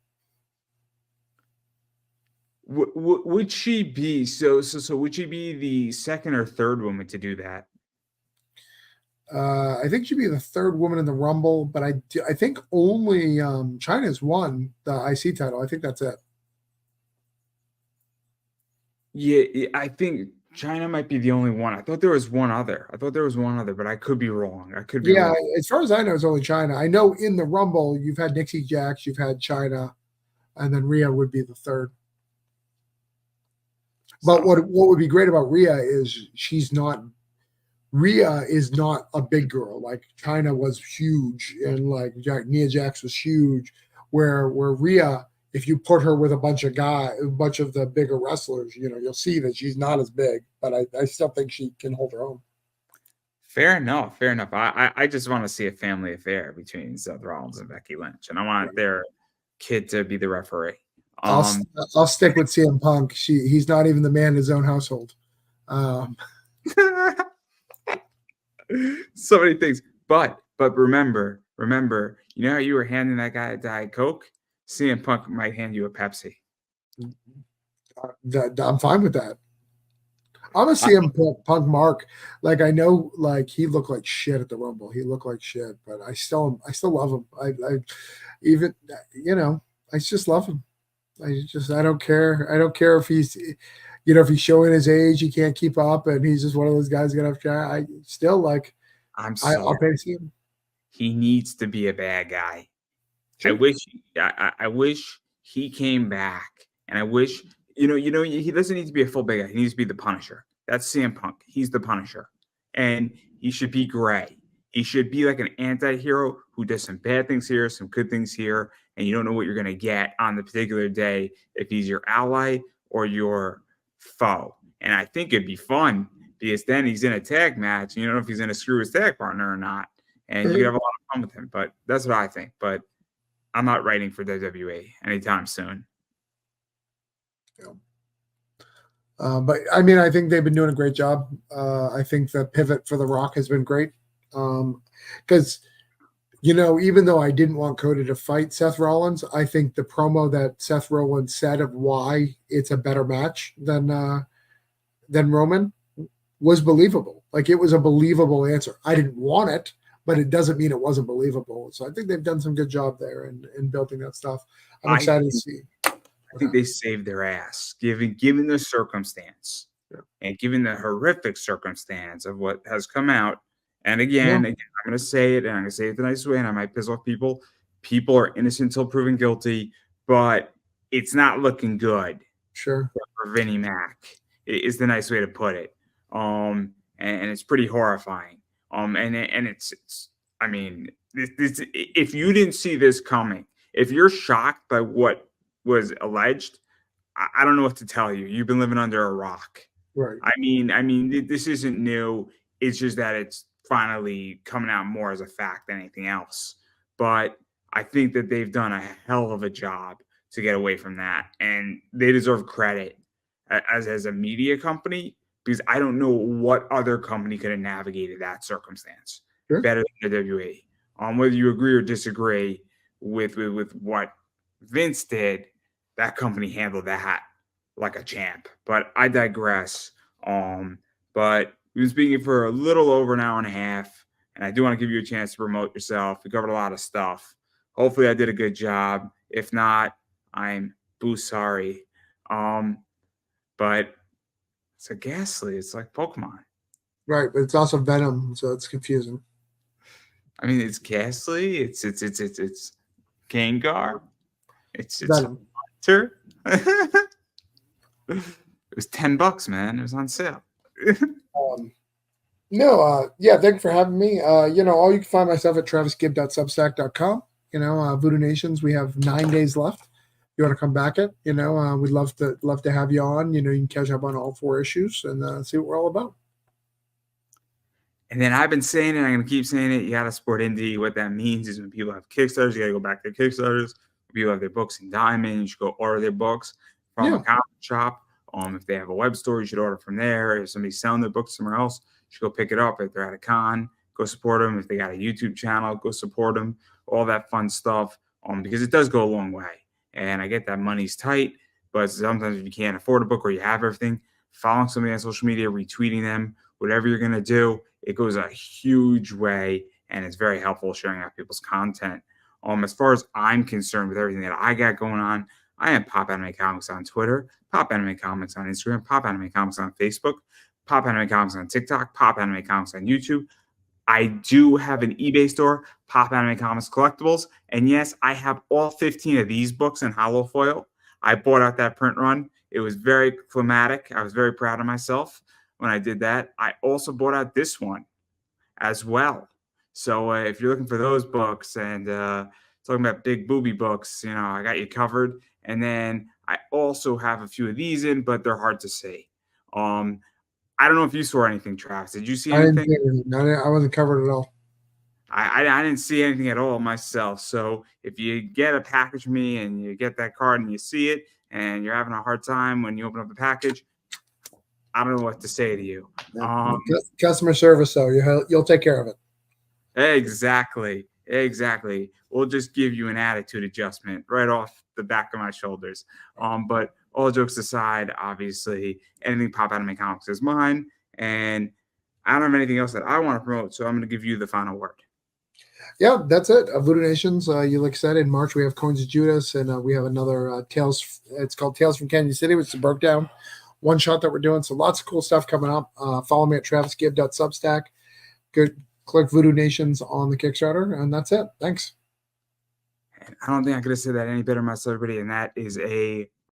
Would she be so? Would she be the second or third woman to do that? I think she'd be the third woman in the Rumble, but I think only Chyna's won the IC title. I think that's it. Yeah, I think Chyna might be the only one. I thought there was one other. But I could be wrong. Yeah, as far as I know, it's only Chyna. I know in the Rumble, you've had Nixie Jax, you've had Chyna, and then Rhea would be the third. But what would be great about Rhea is Rhea is not a big girl. Like Chyna was huge, and like Nia Jax was huge. Where Rhea, if you put her with a bunch of the bigger wrestlers, you'll see that she's not as big. But I still think she can hold her own. Fair enough. I just want to see a family affair between Seth Rollins and Becky Lynch, and I want their kid to be the referee. I'll stick with CM Punk. He's not even the man in his own household. So many things, but remember, you know how you were handing that guy a Diet Coke? CM Punk might hand you a Pepsi. I'm fine with that. I'm a CM Punk mark. Like I know, like he looked like shit at the Rumble. He looked like shit, but I still love him. I just love him. I don't care. I don't care if he's, if he's showing his age, he can't keep up, and he's just one of those guys gonna have to try. I still like. I'll pay to see him. He needs to be a bad guy. Sure. I wish he came back, and I wish he doesn't need to be a full bad guy. He needs to be the Punisher. That's CM Punk. He's the Punisher, and he should be gray. He should be like an anti-hero who does some bad things here, some good things here, and you don't know what you're going to get on the particular day if he's your ally or your foe. And I think it'd be fun because then he's in a tag match, and you don't know if he's going to screw his tag partner or not, and you could have a lot of fun with him. But that's what I think. But I'm not writing for WWE anytime soon. But I mean, I think they've been doing a great job. I think the pivot for The Rock has been great. Because, even though I didn't want Cody to fight Seth Rollins, I think the promo that Seth Rollins said of why it's a better match than Roman was believable. Like it was a believable answer. I didn't want it, but it doesn't mean it wasn't believable. So I think they've done some good job there in building that stuff. I'm excited to see. I think they saved their ass, given the circumstance, and given the horrific circumstance of what has come out. And again, I'm going to say it, and I'm going to say it the nice way, and I might piss off people. People are innocent until proven guilty, but it's not looking good. Sure. For Vinnie Mac is the nice way to put it. And it's pretty horrifying. And it's I mean, this if you didn't see this coming, if you're shocked by what was alleged, I don't know what to tell you. You've been living under a rock. Right. I mean, this isn't new. It's just that it's finally coming out more as a fact than anything else. But I think that they've done a hell of a job to get away from that, and they deserve credit as a media company, because I don't know what other company could have navigated that circumstance better than the WWE. Whether you agree or disagree with what Vince did, that company handled that like a champ. But I digress. But we've been speaking for a little over an hour and a half, and I do want to give you a chance to promote yourself. We covered a lot of stuff. Hopefully I did a good job. If not, I'm sorry. But it's a Ghastly. It's like Pokemon. Right, but it's also Venom, so it's confusing. I mean, it's Ghastly. It's Gengar. It's Venom. Hunter. It was $10, man. It was on sale. Thank you for having me. All you can find myself at travisgibb.substack.com. Voodoo Nations, we have 9 days left. You want to come back we'd love to have you on. You can catch up on all 4 issues and see what we're all about. And then I've been saying it, I'm going to keep saying it. You got to support indie. What that means is when people have Kickstarters, you got to go back to Kickstarters. If people have their books in Diamond, you should go order their books from a comic shop. If they have a web store, you should order from there. If somebody's selling their books somewhere else, you should go pick it up. If they're at a con, go support them. If they got a YouTube channel, go support them. All that fun stuff, because it does go a long way. And I get that money's tight, but sometimes if you can't afford a book or you have everything, following somebody on social media, retweeting them, whatever you're going to do, it goes a huge way, and it's very helpful sharing out people's content. As far as I'm concerned with everything that I got going on, I am Pop Anime Comics on Twitter, Pop Anime Comics on Instagram, Pop Anime Comics on Facebook, Pop Anime Comics on TikTok, Pop Anime Comics on YouTube. I do have an eBay store, Pop Anime Comics Collectibles. And yes, I have all 15 of these books in hollow foil. I bought out that print run. It was very climatic. I was very proud of myself when I did that. I also bought out this one as well. So if you're looking for those books and talking about big booby books, I got you covered. And then I also have a few of these in, but they're hard to see. I don't know if you saw anything, Travis. Did you see anything? I didn't see anything. I wasn't covered at all. I didn't see anything at all myself. So if you get a package from me and you get that card and you see it and you're having a hard time when you open up the package, I don't know what to say to you. Customer service, though, you'll take care of it. Exactly. We'll just give you an attitude adjustment right off the back of my shoulders. But all jokes aside, obviously, anything Pop Anime Comics is mine, and I don't have anything else that I want to promote, so I'm going to give you the final word. Yeah, that's it. Voodoo Nations, like I said, in March we have Coins of Judas, and we have another Tales. It's called Tales from Canyon City, which is a broke down one shot that we're doing. So lots of cool stuff coming up. Follow me at travisgibb.substack. Good. Click Voodoo Nations on the Kickstarter, and that's it. Thanks. And I don't think I could have said that any better myself, everybody, and that is a